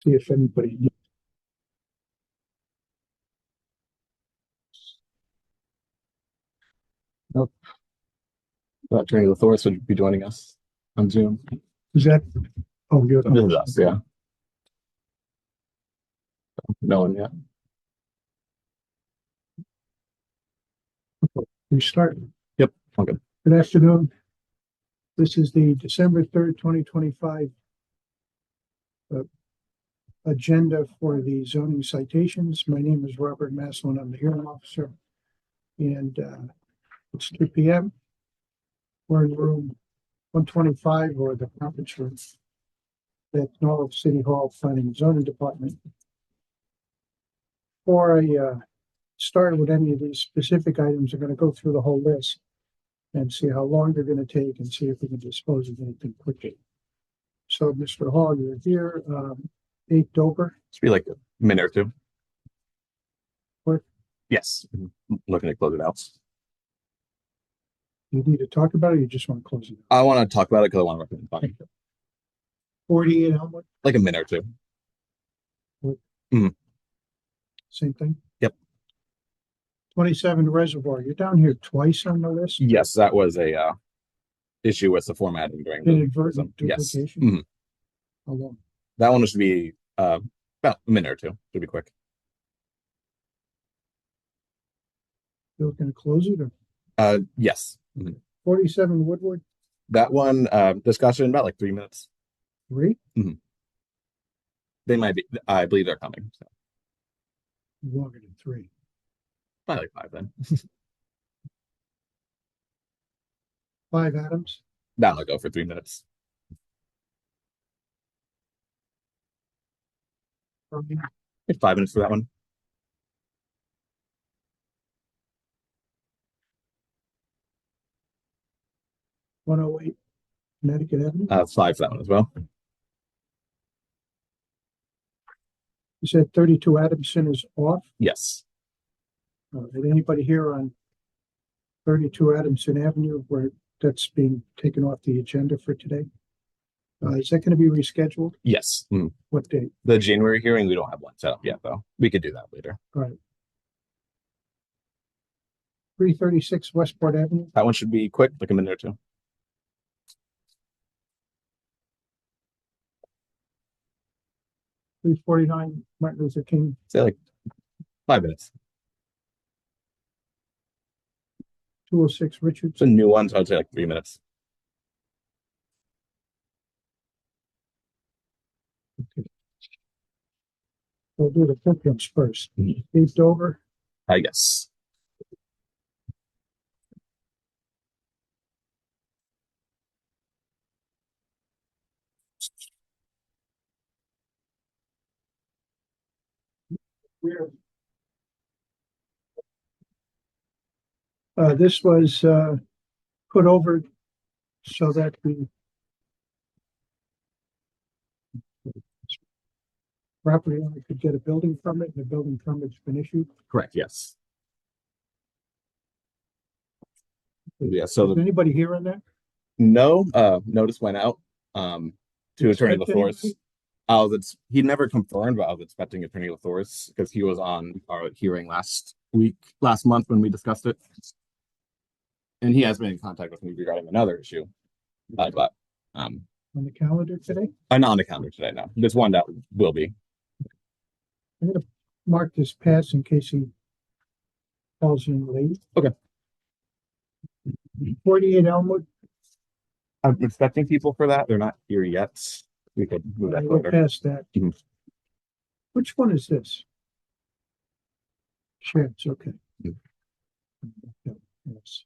See if anybody. Nope. Attorney LaThoris would be joining us on Zoom. Is that? Oh, you're This is us, yeah. No one yet. We start. Yep. Okay. Good afternoon. This is the December 3rd, 2025 agenda for the zoning citations. My name is Robert Maslin. I'm the hearing officer. And it's 2 p.m. We're in room 125 or the conference room at Norwalk City Hall Planning and Zoning Department. Before I start with any of these specific items, I'm going to go through the whole list and see how long they're going to take and see if we can dispose of anything quickly. So, Mr. Hall, you're here. 8 Dover. Should be like a minute or two. What? Yes. I'm looking to close it out. You need to talk about it, or you just want to close it I want to talk about it because I want to recommend fine. 48 Elmwood? Like a minute or two. Same thing? Yep. 27 Reservoir. You're down here twice on the list? Yes, that was a issue with the formatting during the Inadvertent duplication? Yes. How long? That one should be about a minute or two. Should be quick. You're looking to close it? Or? Yes. 47 Woodward? That one discussion about like 3 minutes. 3? They might be. I believe they're coming. So. Longer than 3. Probably like 5 then. 5 Adams? That'll go for 3 minutes. It's 5 minutes for that one. $108 Connecticut Avenue? 5 for that one as well. You said 32 Adamson is off? Yes. Did anybody here on 32 Adamson Avenue where that's being taken off the agenda for today? Is that going to be rescheduled? Yes. What date? The January hearing, we don't have one set up yet, though. We could do that later. All right. 336 Westport Avenue? That one should be quick, like a minute or two. 349 Martin Luther King? Say like 5 minutes. 206 Richards? It's a new one, so I'd say like 3 minutes. Okay. We'll do the quick ones first. 8 Dover? I guess. This was put over so that the property owner could get a building permit, and the building permit's been issued. Correct, yes. Yeah, so Is anybody here on that? no notice went out to Attorney LaThoris. He never confirmed, but I was expecting Attorney LaThoris because he was on our hearing last month when we discussed it. And he has been in contact with me regarding another issue. But on the calendar today? I'm not on the calendar today, no. There's one that will be. I'm going to mark this pass in case he calls in late. Okay. 48 Elmwood? I'm expecting people for that. They're not here yet. We could move that We'll later. pass that. Which one is this? Sheds, okay. Yes.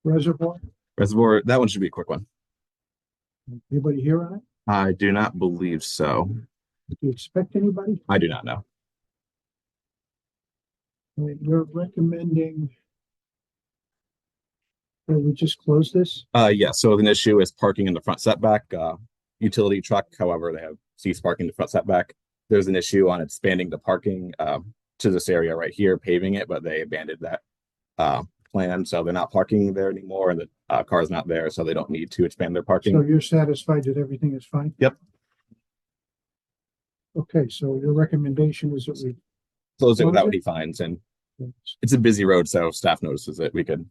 Reservoir? Reservoir, that one should be a quick one. Anybody here on it? I do not believe so. Do you expect anybody? I do not know. You're recommending that we just close this? Yeah, so an issue is parking in the front setback. Utility truck, however, they have ceased parking in the front setback. There's an issue on expanding the parking to this area right here, paving it, but they abandoned that plan, so they're not parking there anymore, and the car's not there, so they don't need to expand their parking. So you're satisfied that everything is fine? Yep. Okay, so your recommendation is that we, Close it Close without it? any fines, and it's a busy road, so if staff notices it, we could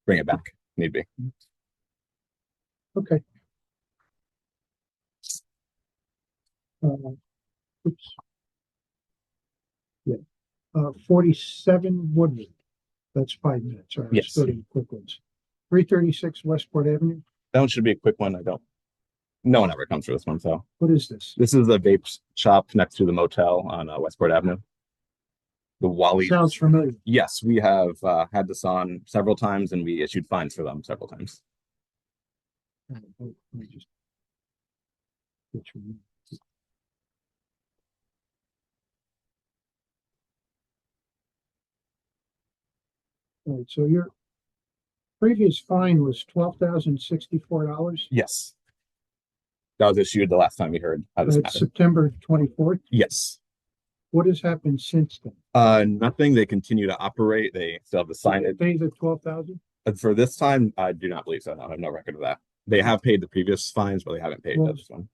bring it back if need be. okay. Oops. Yeah, 47 Woodward. That's 5 minutes. All right, let's Yes. go to the quick ones. 336 Westport Avenue. That one should be a quick one. No one ever comes for this one, so. What is this? This is a vape shop next to the motel on Westport Avenue. The Wally. Sounds familiar. Yes, we have had this on several times, and we issued fines for them several times. Let me just get you. All right, so your previous fine was $12,064. Yes. That was issued the last time we heard how this That's matter. September 24th. Yes. What has happened since then? Nothing. They continue to operate. They still have the Did they signage. pay the 12,000? For this time, I do not believe so. No, I have no record of that. They have paid the previous fines, but they haven't paid Well, this one.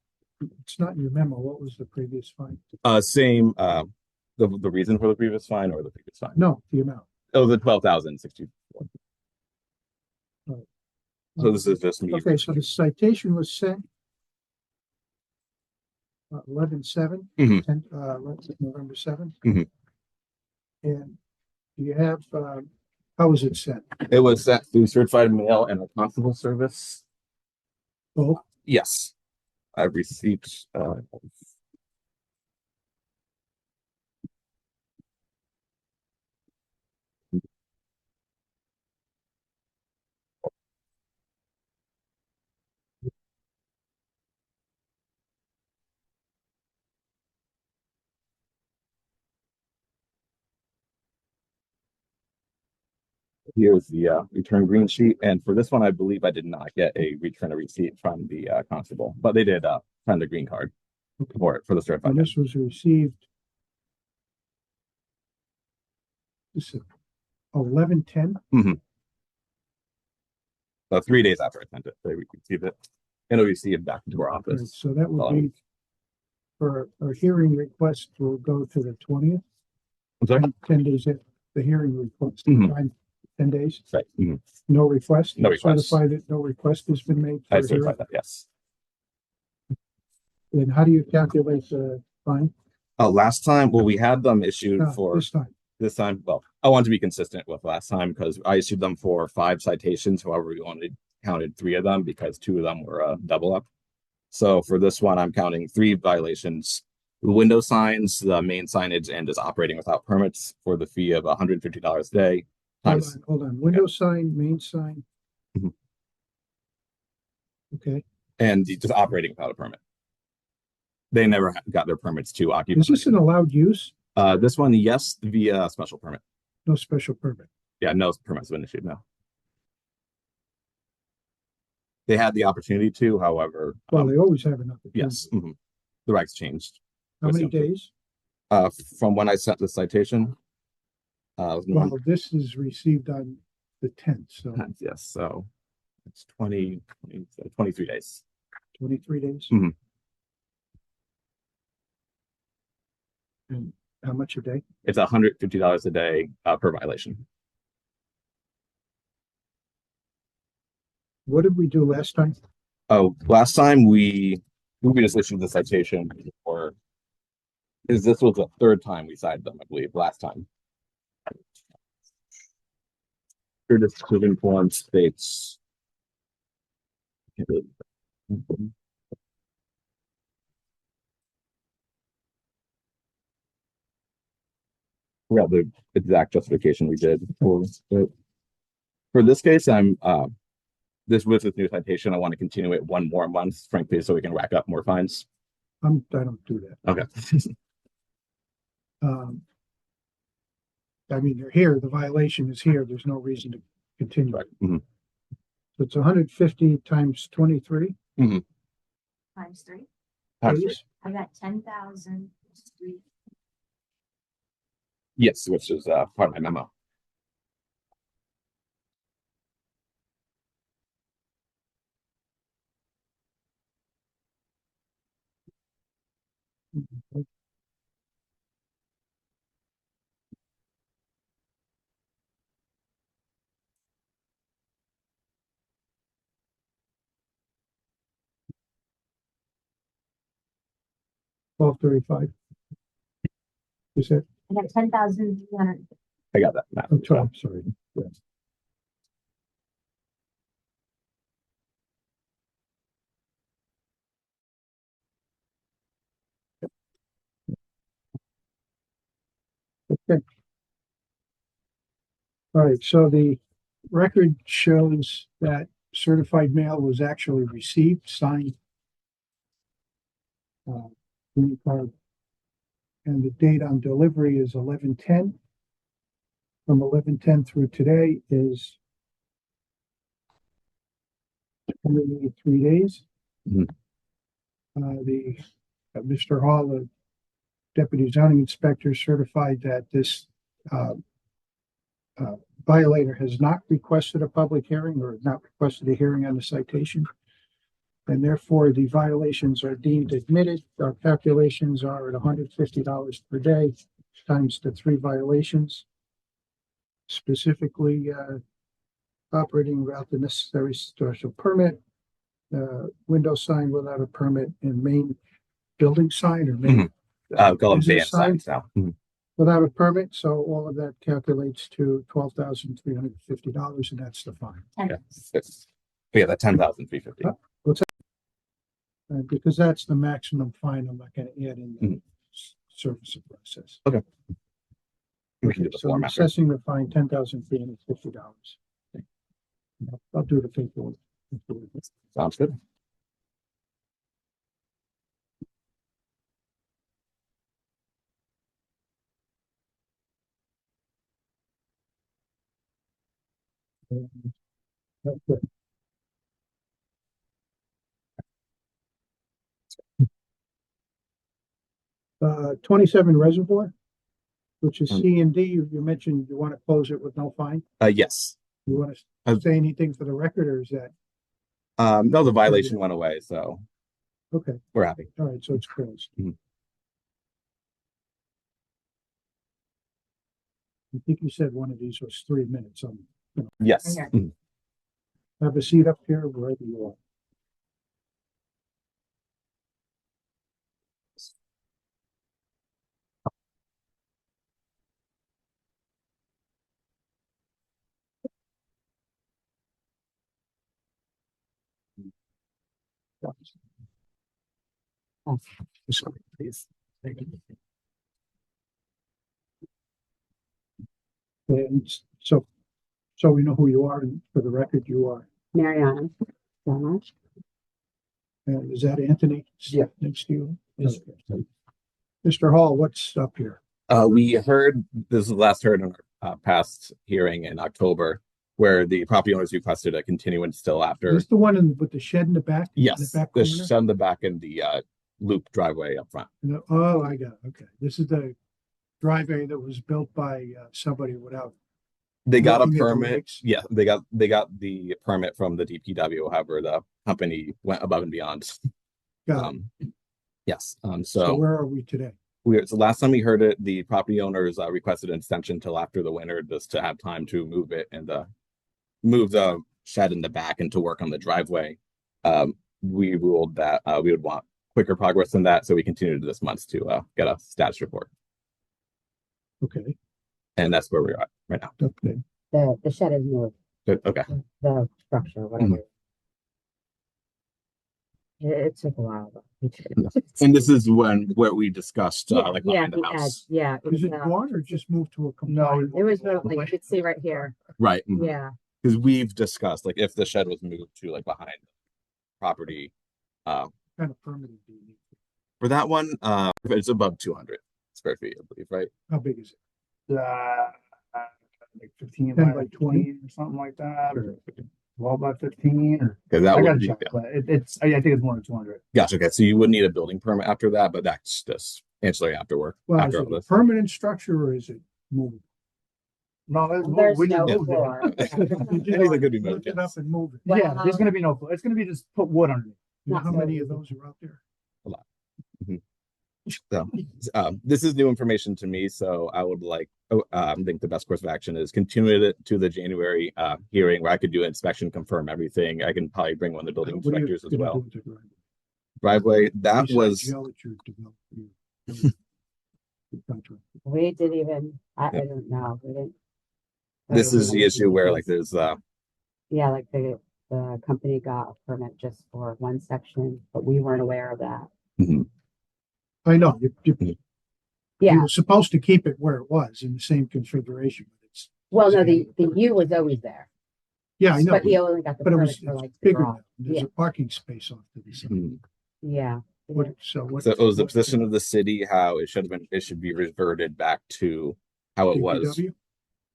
It's not in your memo. What was the previous fine? Same. The reason for the previous fine or the previous fine? No, the amount. Oh, the 12,064. Right. So this is just me. Okay, so the citation was sent 11/7, Mhm. November 7th. Mhm. And do you have, how was it sent? It was sent through certified mail and a constable service. Both? Yes, I've received. Here's the return green sheet, and for this one, I believe I did not get a return a receipt from the constable, but they did send a green card for the certified. And this was received. This is 11/10. So 3 days after I sent it, they received it, and we received it back into our Right, office. so that would be for our hearing request will go to the 20th. I'm sorry. 10 days after the hearing request. Mhm. 10 days. Right. No request. No request. Certify that no request has been made I for a hearing. certified that. Yes. And how do you calculate the fine? Last time, well, we had them issued for This time. this time. Well, I want to be consistent with last time because I issued them for 5 citations. However, we only counted 3 of them because 2 of them were a double up. So for this one, I'm counting 3 violations: the window signs, the main signage, and is operating without permits for the fee of $150 a day. Hold on. Window sign, main sign. Mhm. Okay. And just operating without a permit. They never got their permits to occupy. Is this an allowed use? This one, yes, via special permit. No special permit. Yeah, no permits have been issued. No. They had the opportunity to, however. Well, they always have an opportunity. Yes. The regs changed. How many days? From when I sent the citation. Well, this is received on the 10th, so Yes, so it's 23 days. 23 days. Mhm. And how much a day? It's $150 a day per violation. What did we do last time? Oh, last time we just issued the citation for, is this was the 3rd time we cited them, I believe, last time. Your decision form states. Yeah, the exact justification we did for this case. I'm this with this new citation. I want to continue it 1 more month, frankly, so we can rack up more fines. I don't do that. Okay. I mean, they're here, the violation is here, there's no reason to continue. Right. So it's 150 times 23 Times 3. days. I got 10,000. Yes, which is part of my memo. 1235. Is it? I have 10,300. I got that. Matt. I'm sorry. Yes. Okay. All right, so the record shows that certified mail was actually received, signed. Green card. And the date on delivery is 11/10. From 11/10 through today is 3 days. Mhm. Mr. Hall, the deputy zoning inspector, certified that this violator has not requested a public hearing or not requested a hearing on the citation. And therefore, the violations are deemed admitted. Our calculations are at $150 per day times the 3 violations. Specifically, operating without the necessary special permit, window sign without a permit, and main building sign or main Call them business van signs now. without a permit. So all of that calculates to $12,350, and that's the fine. Yeah, that 10,350. Because that's the maximum fine, I'm not going to add in the service of process. Okay. We can do the So form I'm after. assessing the fine $10,350. I'll do the paperwork. Sounds good. Okay. 27 Reservoir, which is C and D. You mentioned you want to close it with no fine. Yes. You want to say anything for the record, or is that No, the violation went away, so okay? we're happy. All right, so it's closed. Mhm. I think you said one of these was 3 minutes. Yes. Okay. Mhm. Have a seat up here wherever you are. Sorry, please. Thank you. And so we know who you are, and for the record, you are. Mariana. Donna. And is that Anthony? Yeah. Next to you? Yes. Okay. Mr. Hall, what's up here? We heard this is the last heard in our past hearing in October, where the property owners requested a continuance still Is after. this the one with the shed in the back? In Yes, the back the corner? shed in the back and the loop driveway up front. No, oh, I got it. Okay. This is the driveway that was built by somebody without. They got a Looking at the permit. regs. Yeah, they got the permit from the DPW. However, the company went above and beyond. Got it. Yes. So So where are we today? so last time we heard it, the property owners requested an extension till after the winter just to have time to move it and move the shed in the back and to work on the driveway. We ruled that we would want quicker progress than that, so we continued this month to get a status report, Okay. and that's where we're at right now. Okay. The shed is moved, Good. Okay. the structure, whatever. It took a while though. And this is where we discussed like Yeah, behind the house. yeah. Is it gone or just moved to a No, compliant? It was moved, like you could see right here. Right. Yeah, Because we've discussed like if the shed was moved to like behind the property. Kind of permitted do you need? For that one, it's above 200 square feet, I believe, right? How big is it? Like 15 10 by by 20? 20 or something like that, or 12 by 15, or Because that I would gotta be, check, yeah. but I think it's more than 200. Gotcha. Okay, so you would need a building permit after that, but that's just ancillary after work. Well, is After all it a this. permanent structure or is it moving? No, there's we no just moved it. floor. Anything could be moved, Lift it up yes. and move it. Yeah, there's Well- gonna be no floor. It's gonna be just put wood underneath. You know how Not many so of those are out there? So, this is new information to me, so I would like, I think the best course of action is continue it to the January hearing where I could do an inspection, confirm everything. I can probably bring one of the building What are you inspectors as gonna well. do with the driveway? Driveway, that Besides was, gel that you're developing? We didn't even, I Yep. don't know, we didn't. This is the really- issue where like there's Yeah, like the company got a permit just for one section, but we weren't aware of that. I know, you Yeah, were supposed to keep it where it was in the same configuration. But it's well, no, the U was always there, Yeah, I know, but he only got the but it permit was for it's like the bigger garage. now. There's Yeah. a parking space off to the side. Yeah. What, so what? so it was the position of the city how it should have been. It should be reverted back to how it was. DPW? um,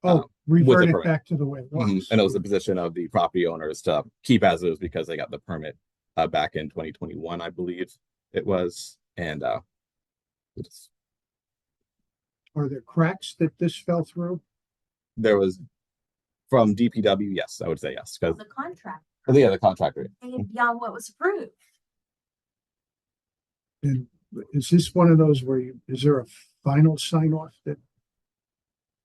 Oh, revert it permit. back to the way it was. And it was the position of the property owners to keep as is because they got the permit back in 2021, I believe it was. And it's- Are there cracks that this fell through? there was from DPW, yes, I would say yes. Because The contract, yeah, the contractor. beyond what was approved. And is this one of those where is there a final sign off that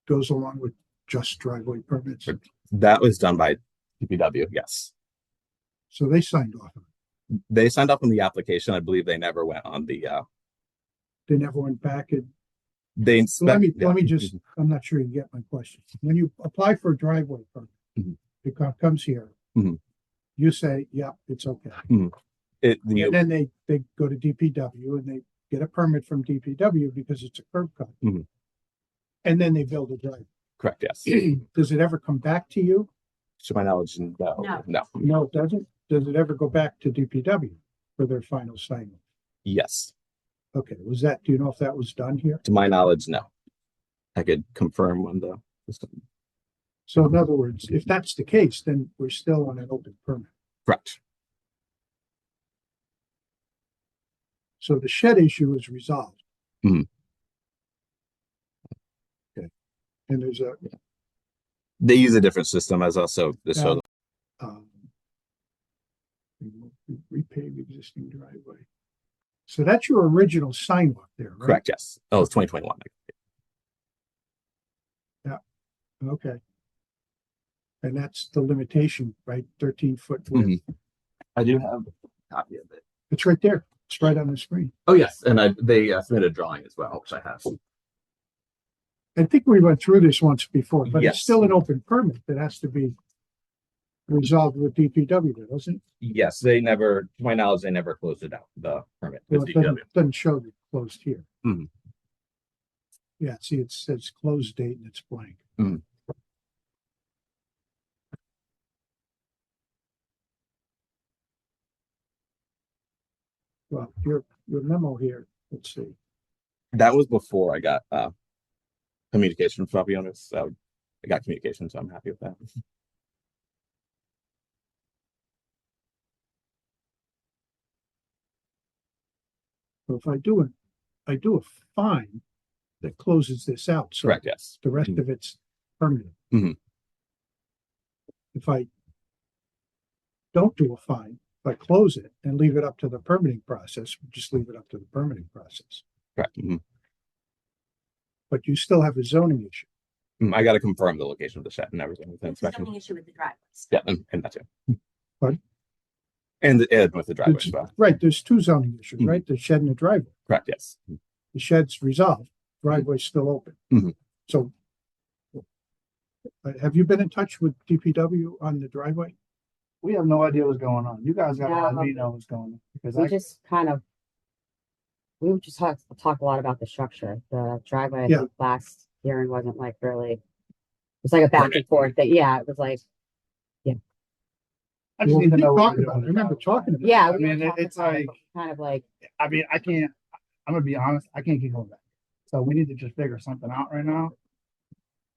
goes along with just driveway permits? That was done by DPW, yes. So they signed off on it. They signed up on the application. I believe they never went on the They never went back and they so let me yeah. just, I'm not sure you get my question. When you apply for a driveway permit, Mhm. it comes here. Mhm. You say, yeah, it's okay. It And the then they go to DPW and they get a permit from DPW because it's a curb cut. Mhm. And then they build a driveway. correct, yes. Does it ever come back to you? To my knowledge, no. No. No, it doesn't. Does it ever go back to DPW for their final sign off? Yes. Okay, do you know if that was done here? To my knowledge, no. I could confirm when the So in other words, if that's the case, then we're still on an open permit. correct. So the shed issue is resolved. Mhm. Okay. And there's a, They use a different system as also this. So um, repave existing driveway. So that's your original sign off there, right? correct, yes. Oh, it's 2021. Okay. And that's the limitation, right? 13-foot width. I do have a copy of it. It's right there. It's right on the screen. Oh, yes. And they submitted a drawing as well, which I have. I think we went through this once before, but Yes. it's still an open permit that has to be resolved with DPW, doesn't it? Yes, they never, to my knowledge, they never closed it out, the permit. with Well, it DPW. doesn't show that it's closed here. Mhm. Yeah, see, it says closed date and it's blank. Mhm. Well, your memo here, let's see. That was before I got communication from property owners. So I got communication, so I'm happy with that. So if I do a fine that closes this out. So Correct, yes. the rest Mhm. of it's permanent. Mhm. If I don't do a fine, if I close it and leave it up to the permitting process, just leave it up to the permitting process. Correct. But you still have a zoning issue. I got to confirm the location of the shed and everything with the It's a inspection. zoning issue with the driveways. Yeah, and that too. Pardon? And with the driveway as It's- well. Right, there's two zoning issues, Mhm. right? The shed and the driveway. Correct, yes. The shed's resolved, driveway's still open. Mhm. So have you been in touch with DPW on the driveway? We have no idea what's going on. You guys gotta let No. me know what's going on, because We I, just kind of, we would just talk a lot about the structure. The driveway, I Yeah. think last hearing wasn't like really, it was like a back and Permit. forth thing. Yeah, it was like, I just Well, need we to did know. what talk we're about it. I doing. remember talking about it. yeah. I we were mean, talking it's about it, like- but kind of like, I mean, I'm gonna be honest, I can't keep going back. So we need to just figure something out right now.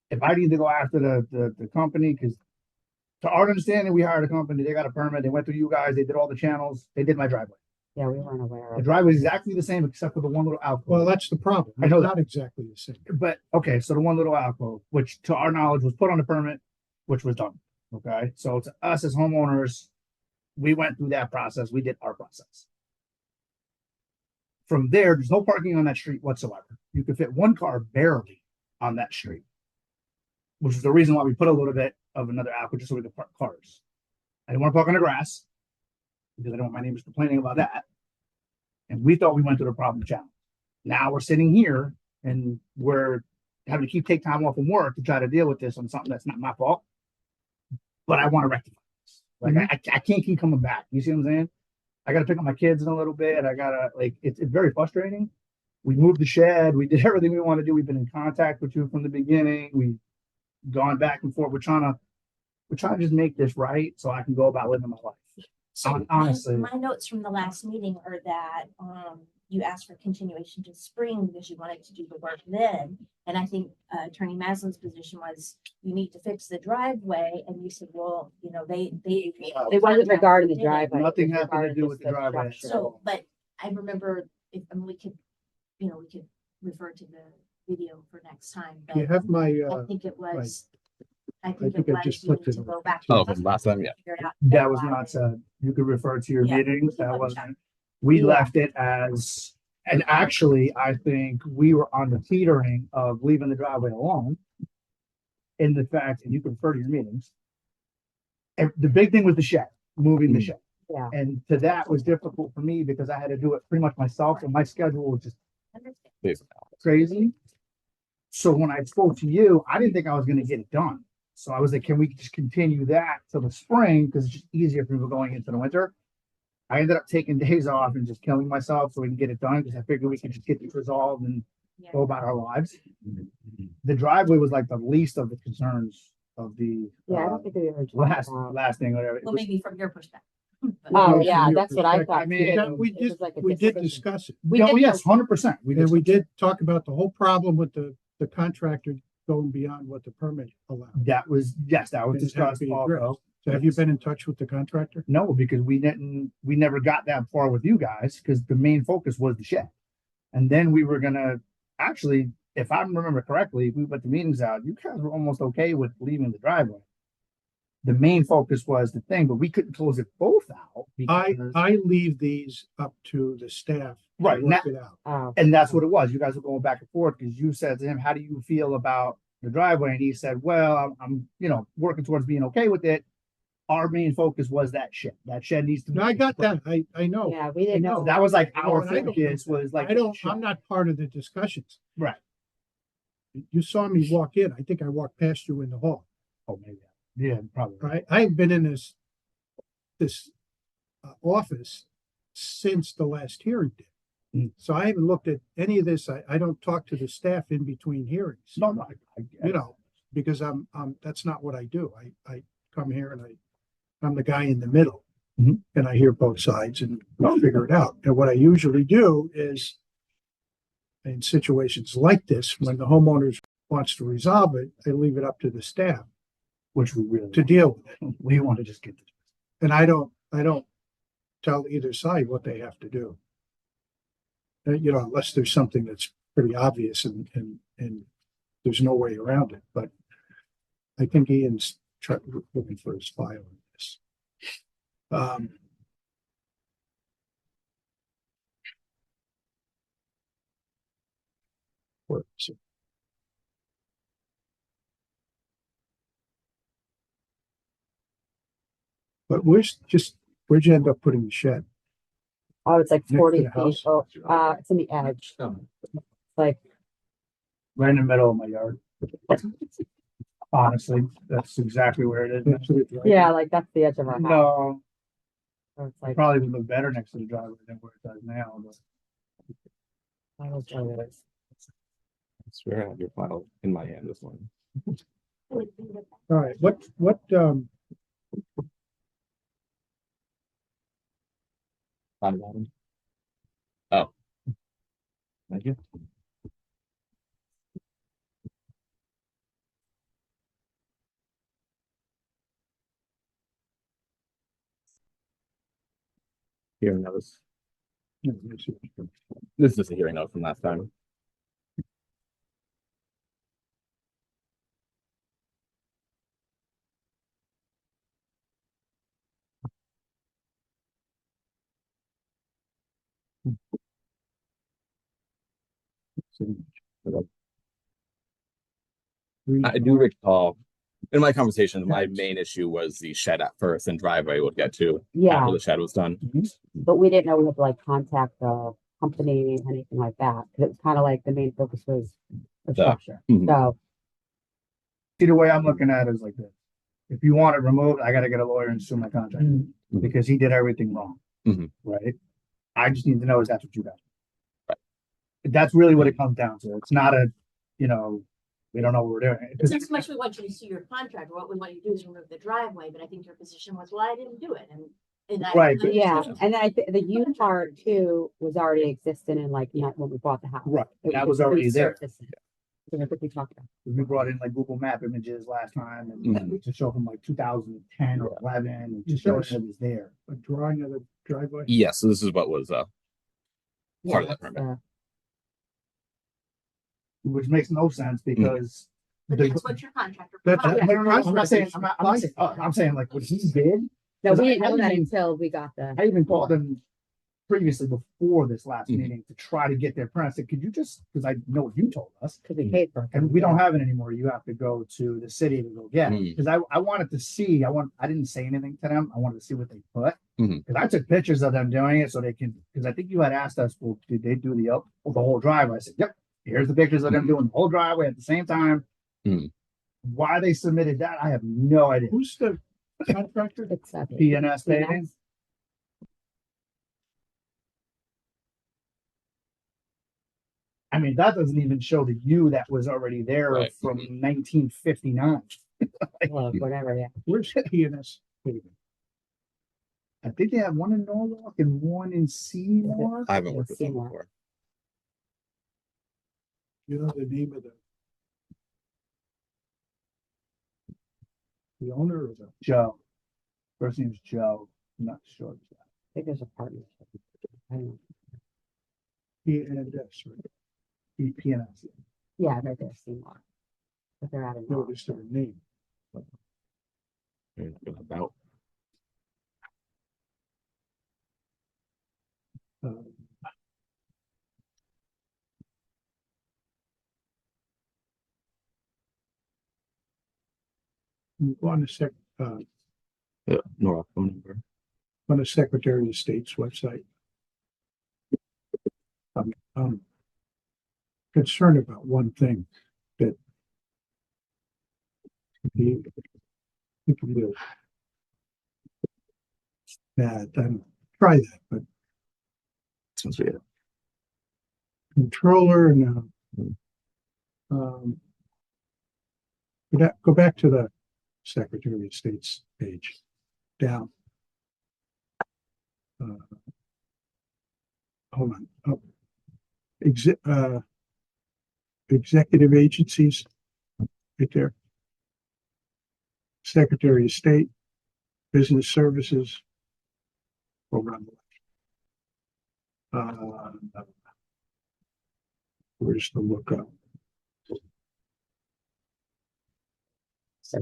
If I need to go after the company, because to our understanding, we hired a company, they got a permit, they went through you guys, they did all the channels, they did my driveway. yeah, we weren't aware The of. driveway is exactly the same except for the one little alcove. Well, that's the problem. I know It's that. not exactly the same. But, okay, so the one little alcove, which to our knowledge was put on the permit, which was done, okay? So to us as homeowners, we went through that process, we did our process. From there's no parking on that street whatsoever. You could fit one car barely on that street. Which is the reason why we put a little bit of another alcove just so we could park cars. I didn't want to park on the grass, because I don't want my neighbors complaining about that. And we thought we went through the problem channel. Now we're sitting here and we're having to take time off from work to try to deal with this on something that's not my fault. But I want to rectify this. Like I can't keep coming back. You see what I'm saying? I got to pick up my kids in a little bit. I gotta it's very frustrating. We moved the shed. We did everything we want to do. We've been in contact with you from the beginning. We've gone back and forth. We're trying to just make this right so I can go about living my life. So Honestly, my notes from the last meeting are that you asked for continuation to spring because you wanted to do the work then. And I think Attorney Maslin's position was you need to fix the driveway. And you said, well, you know, they It wasn't regarding the did it. driveway. Nothing it was happened to regarding do just with the driveway. structure. So, but I remember if we could, you know, we could refer to the video for next time. You But have my, I think it was. I I think think it I was just you need flipped it to over. go back. Oh, from last time, yeah. figure it out. that was not said. You could refer to your Yeah. meetings. That wasn't. We Yeah. left it as, and actually, I think we were on the teetering of leaving the driveway alone. In the fact, and you can refer to your meetings. And the big thing was the shed, moving the shed. Yeah. And to that was difficult for me because I had to do it pretty much myself, and my schedule was just Understand. crazy. So when I spoke to you, I didn't think I was going to get it done. So I was like, can we just continue that till the spring? Because it's just easier if we were going into the winter. I ended up taking days off and just killing myself so we can get it done because I figured we could just get this resolved and Yeah. go about our lives. The driveway was like the least of the concerns of the Yeah, I don't think we ever. talked about- last thing, whatever. It Well, was- maybe from your perspective. But- Oh, From yeah, your that's what I perspective. thought. I mean, too. That we It was just, like a we did discussion. discuss it. We Oh, did yes, 100%. And we did talk about the whole problem with the contractor going beyond what the permit allowed. That was, yes, that was It had to discussed be also. addressed. So have you been in touch with the contractor? No, because we never got that far with you guys because the main focus was the shed. And then we were gonna, actually, if I remember correctly, we put the meetings out, you guys were almost okay with leaving the driveway. The main focus was the thing, but we couldn't close it both out. because- I leave these up to the staff. to Right, Work it out. Oh, And that's what it was. You guys were going back and forth because you said to him, how do you feel about the driveway? And he said, well, I'm working towards being okay with it. Our main focus was that shed. That shed needs to be. No, I got that. I know. yeah, we I didn't know, know. that was like No, our and I don't focus know that. was like. I'm not part of the discussions. Right. You saw me walk in. I think I walked past you in the hall. Oh, maybe. Yeah, probably. Right? I've been in this office since the last hearing date. Mm. So I haven't looked at any of this. I don't talk to the staff in between hearings. No, no. You know, because that's not what I do. I come here and I'm the guy in the middle. Mhm. And I hear both sides and we figure it out. And what I usually do is in situations like this, when the homeowner wants to resolve it, I leave it up to the staff Which we really. to deal with it. We want to just get this. And I don't tell either side what they have to do. Unless there's something that's pretty obvious and there's no way around it. But I think Ian's looking for his file on this. Where is it? But where'd you end up putting the shed? Oh, it's like Next to 40 the feet. house? Oh, it's in the edge. Like, Right in the middle of my yard. Honestly, that's exactly where it is. Next to the driveway? yeah, like that's the edge of our house. No, So it's it like, probably would look better next to the driveway than where it does now, but. I will tell you this. I swear I have your file in my hand this morning. Would be the- All right, what, Oh. Thank you. Hearing notice. This is just a hearing note from last time. I do recall in my conversations, my main issue was the shed at first and driveway would get to Yeah, after the shed was done. but we didn't know we had to like contact the company, anything like that. Cause it was kind of like the main focus was the The- structure. Mhm. So, See, the way I'm looking at it is like this. If you want it removed, I gotta get a lawyer and sue my contractor Mhm. because he did everything wrong. Mhm. Right? I just need to know is that's what you got. That's really what it comes down to. It's not a, you know, we don't know what we're doing. It's not so much we want you to sue your contractor, what we want you to do is remove the driveway, but I think your position was, well, I didn't do it, and I. Right, but yeah, understand. and then I think the U part too was already existing in like, not when we bought the house. Right, It that was just already there. resurfacing. So that's what we talked about. We brought in like Google Map images last time and Mhm. to show from like 2010 or 11 and to show it was there. A drawing of the driveway. Yes, so this is what was part Yeah, of that that's, permit. Which makes no sense because But the- that's what your contractor. That's- provided. no, I'm not saying, I'm saying like what he did. no, we didn't I know that even- until we got the. I even called them previously before this last Mhm. meeting to try to get their print. I said, could you just, because I know what you told us, Cause we paid for it. and we don't have it anymore. You have to go to the city to go get it. Mm. Because I wanted to see, I didn't say anything to them. I wanted to see what they put. Mhm. Because I took pictures of them doing it so they can, because I think you had asked us, well, did they do the whole driveway? I said, yep, here's the pictures of them doing the whole driveway at the same time. Mhm. Why they submitted that, I have no idea. Who's the contractor? It's PNS paving. I mean, that doesn't even show the U that was already there Right. from 1959. Well, whatever, yeah. Where's PNS paving? I think they have one in Norwalk and one in Seymour. I haven't worked with them Seymour. before. You know the name of the owner or the? Joe. First name's Joe. I'm not sure. I think there's a partnership. I don't know. PNS, right? PNS. Yeah, they're there, Seymour. But they're out of. No, it's their name. About Um, On the Norwalk phone number. on the Secretary of State's website. I'm concerned about one thing that you can do. That, try that, but Since we had controller and, go back to the Secretary of State's page, down. Hold on, up. Executive agencies, right there. Secretary of State, Business Services. Over on the left. Where's the lookup? So,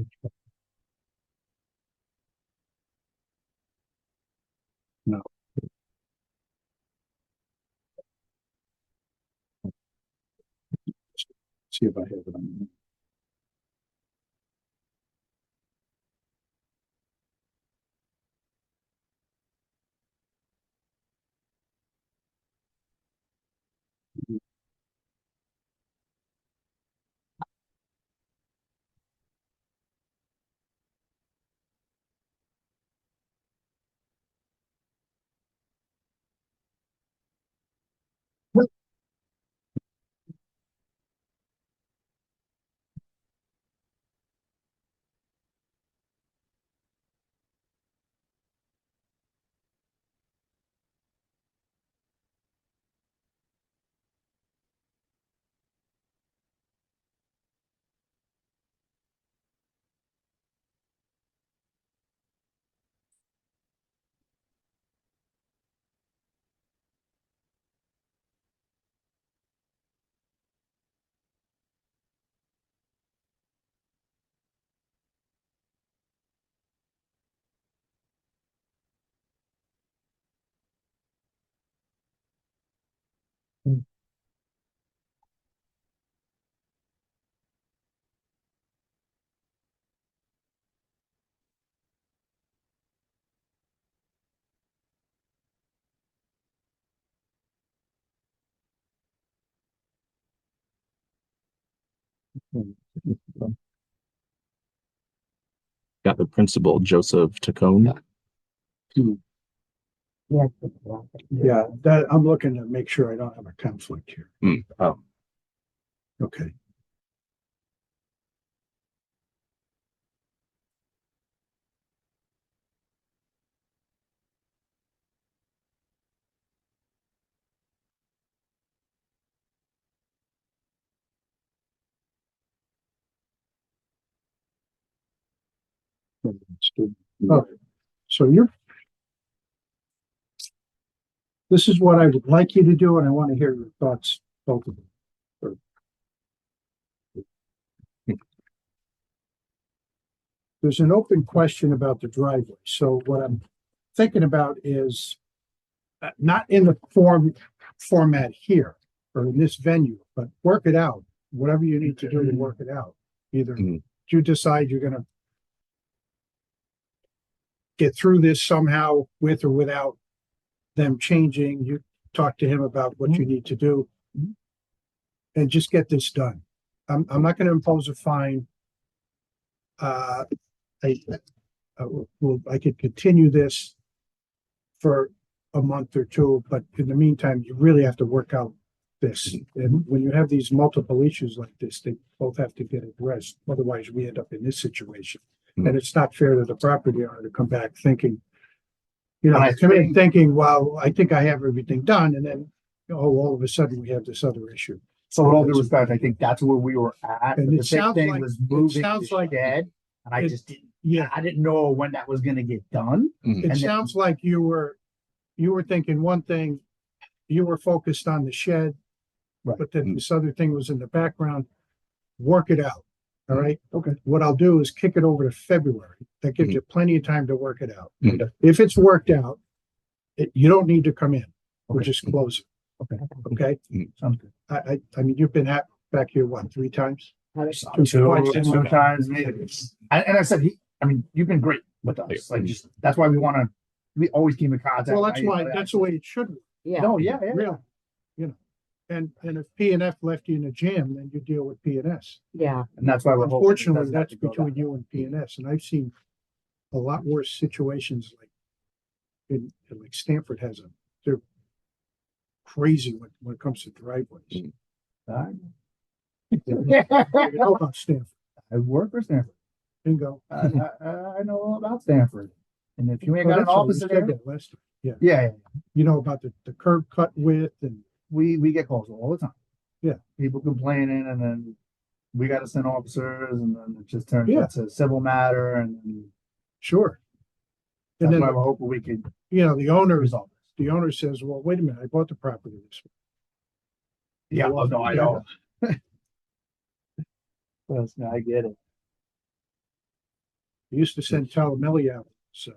See if I have it on. Got the principal, Joseph Tacone. Yeah. Yeah, that, I'm looking to make sure I don't have a conflict here. Oh, Okay. Oh, so this is what I would like you to do, and I want to hear your thoughts, both of them. There's an open question about the driveway. So what I'm thinking about is not in the format here or in this venue, but work it out. Whatever you need to do to work it out. Either Mhm. you decide you're gonna get through this somehow with or without them changing. You talk to him about what you need to do and just get this done. I'm not gonna impose a fine. I, well, I could continue this for a month or two, but in the meantime, you really have to work out this. And when you have these multiple issues like this, they both have to get addressed. Otherwise, we end up in this situation. Mhm. And it's not fair to the property owner to come back thinking, you know, And I come in think- thinking, well, I think I have everything done. And then, oh, all of a sudden we have this other issue. So with all due respect, I think that's where we were at. And But it the big sounds thing like- was it moving sounds the like- shed, and I it- just didn't. Yeah. I didn't know when that was going to get done. It And then- sounds like you were thinking one thing, you were focused on the shed. Right. But then this other thing was in the background. Work it out. All right. Okay. What I'll do is kick it over to February. That gives Mhm. you plenty of time to work it out. Mhm. If it's worked out, you don't need to come in. We'll Okay. just close it. Okay. Okay. Sounds good. I mean, you've been back here, what, 3 times? Two times, maybe. And I said, you've been great with us. Like, just that's why we always keep in contact. Well, that's why, that's the way it should be. Yeah. No, yeah. Really. You know, and if P and F left you in a jam, then you deal with P and S. Yeah. And that's why we're hoping it Unfortunately, doesn't have that's to go between that you and P and S, and I've seen a lot worse situations like like Stanford has they're crazy when it comes to driveways. Mm. You know about Stanford, I work for Stanford. bingo. I know all about Stanford. And if you ain't Oh, got an that's right, office you in said there, that last time. Yeah, yeah, you know about the curb cut width and we get calls all the time. Yeah. People complaining, and then we got to send officers, and then it just turns Yeah. into a civil matter, and sure. And that's then, why we're hoping we could the owner resolve this. the owner says, well, wait a minute, I bought the property this way. Yeah, Well, no, I yeah. know. Yes, no, I get it. He used to send Talamelli out, so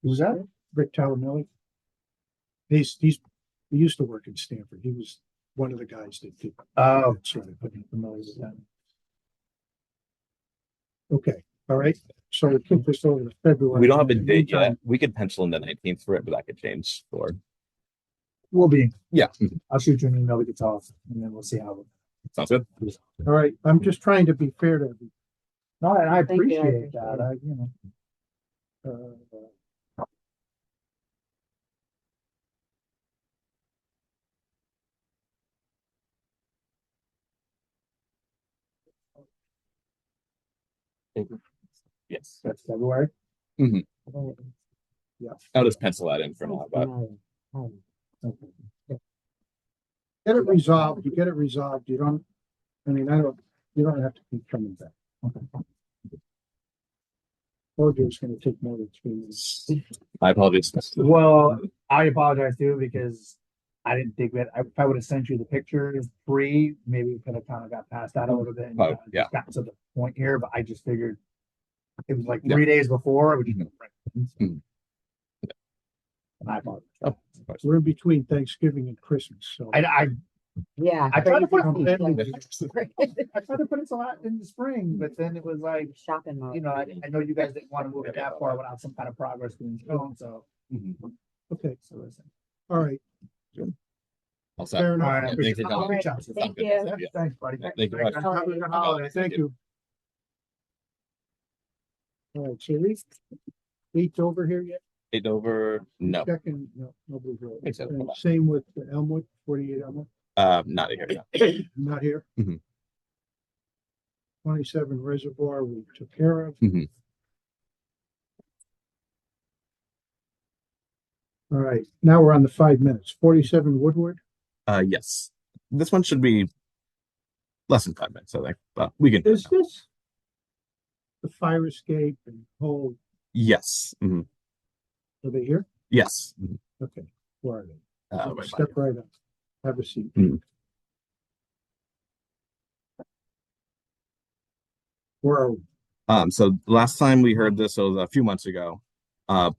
Who's that? Rick Talamelli. He used to work in Stanford. He was one of the guys that did Oh, that sort of thing. I'm familiar with that. Okay, all right. So we'll keep this over to February. we don't have a In the date yet. meantime, We could pencil in the 19th for it, but that could change for. We'll be. Yeah. I'll shoot you an email to get off, and then we'll see how. Sounds good. All right, I'm just trying to be fair to everybody. No, and I Thank you, I appreciate appreciate that. Uh, Yes. That's February. I'll just pencil that in for now, but Okay. Get it resolved, you get it resolved, you don't, you don't have to keep coming back. Or it's gonna take more than 3 minutes. I apologize. Well, I apologize too, because I didn't think that if I would have sent you the pictures free, maybe we could have kind of got past that a little bit and Oh, yeah. got to the point here, but I just figured it was like Yeah. 3 days before. I would just Mhm. And I apologize. Oh, We're in between Thanksgiving and Christmas, so. Yeah. I tried to put Crazy. I tried to put it a lot in the spring, but then it was like, Shopping mode. I know you guys didn't want to move it that far without some kind of progress being shown, so. Mhm. Okay, So listen. all right. All set. Fair All enough. right, I Yeah, appreciate thanks for it. I'll coming. reach out. Thank you. Yeah. Thanks, buddy. Yeah, thank you very much. Have a good holiday. Thank you. All right, so Leeds over here yet? Eight over, no, Checking, no, nobody's really. Makes sense. And same with the Elmwood, 48 Elmwood, not here. No. not here. Mhm. 27 Reservoir, we took care of. Mhm. All right, now we're on the 5 minutes. 47 Woodward, Yes. This one should be less than 5 minutes, I think, but we can. is this the fire escape and whole, Yes. Mhm. are they here? Yes. Mhm. Okay, where are they? Right by Step you. right up, have a seat. Mhm. Where are we? So last time we heard this was a few months ago.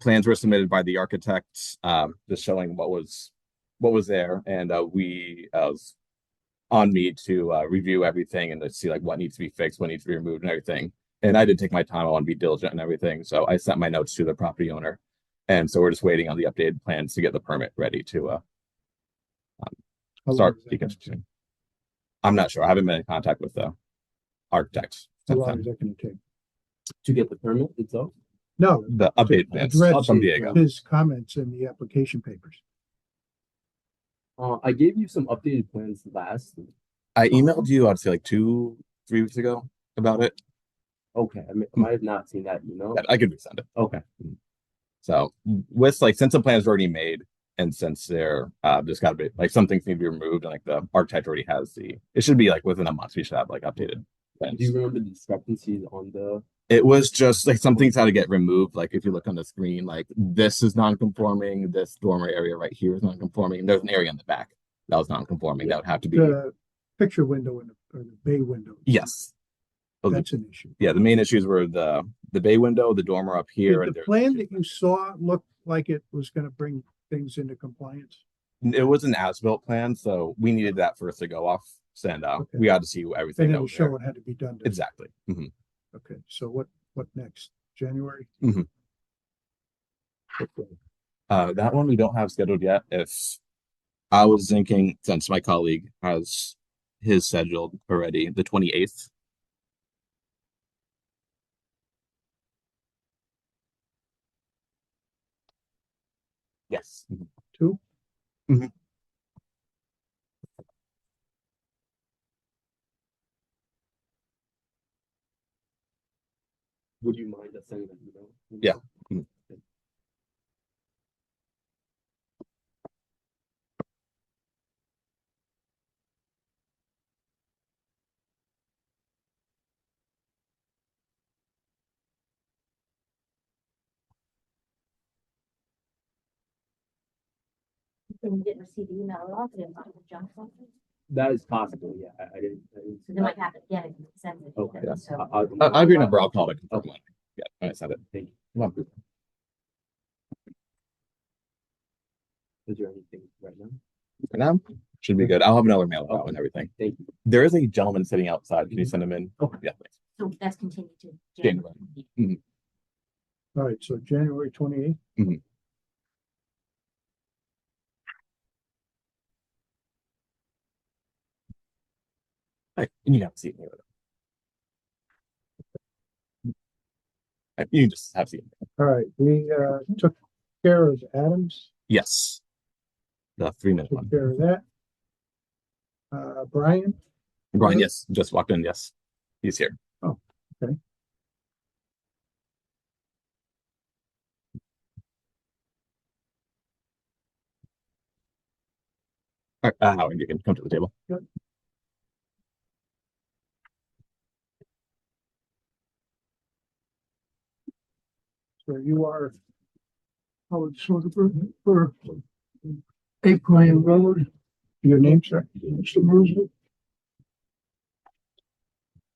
Plans were submitted by the architect, just showing what was there, and we was on me to review everything and to see like what needs to be fixed, what needs to be removed, and everything. And I did take my time. I want to be diligent and everything, so I sent my notes to the property owner, and so we're just waiting on the updated plans to get the permit ready to How long start is that gonna deconstruction. I'm not sure. I haven't been in contact with the architect How since long then. is that gonna take? To get the permit itself? No, The updated I plans read from Diego. his comments in the application papers. I gave you some updated plans last. I emailed you, I'd say like 2-3 weeks ago about it. Okay, I might have not seen that email. I could resend it. Okay. So with like since the plan's already made and since they're just gotta be like some things need to be removed and like the architect already has it should be like within a month we should have like updated plans. Do you remember the discrepancies on the? It was just like some things had to get removed. Like if you look on the screen, like this is non-conforming, this dormer area right here is non-conforming, and there's an area in the back that was non-conforming. That would have to be The picture window and or the bay window. yes. Those are- That's an issue. yeah, the main issues were the bay window, the dormer up here, Did and the plan that you saw look like it was gonna bring things into compliance? it was an as-built plan, so we needed that first to go off. And Okay. we had to see everything And that then was show there. what had to be done. to- Exactly. Mhm. Okay, so what next? January? Mhm. Okay. That one we don't have scheduled yet. If I was thinking, since my colleague has his scheduled already, the 28th. Yes. Mhm. 2? Mhm. Would you mind us sending an email? Yeah. Mhm. When you didn't receive the email at all, did it find the junk folder? That is possible. Yeah, I didn't. So they might have it again if you send it. Okay. Yeah. So. I have your number. I'll call it. Confirm it. Yeah, I said it. Thank you. Come on. Is there anything right now? For now, should be good. I'll have another mail out and everything. Thank you. There is a gentleman sitting outside. Can you send him in? Okay. Yeah. Thanks. So that's continued to January. January. All right, so January 28th. Hey, and you have to see it. You can just have to see it. All right, we took care of Adams, Yes. The 3-minute took one. care of that. Brian, Brian, Good. yes, just walked in. Yes, he's here. Oh, okay. All right, Howard, you can come to the table. so you are Howard Soderberg for 8 Bryan Road. Your name, sir? Mr. Mercer?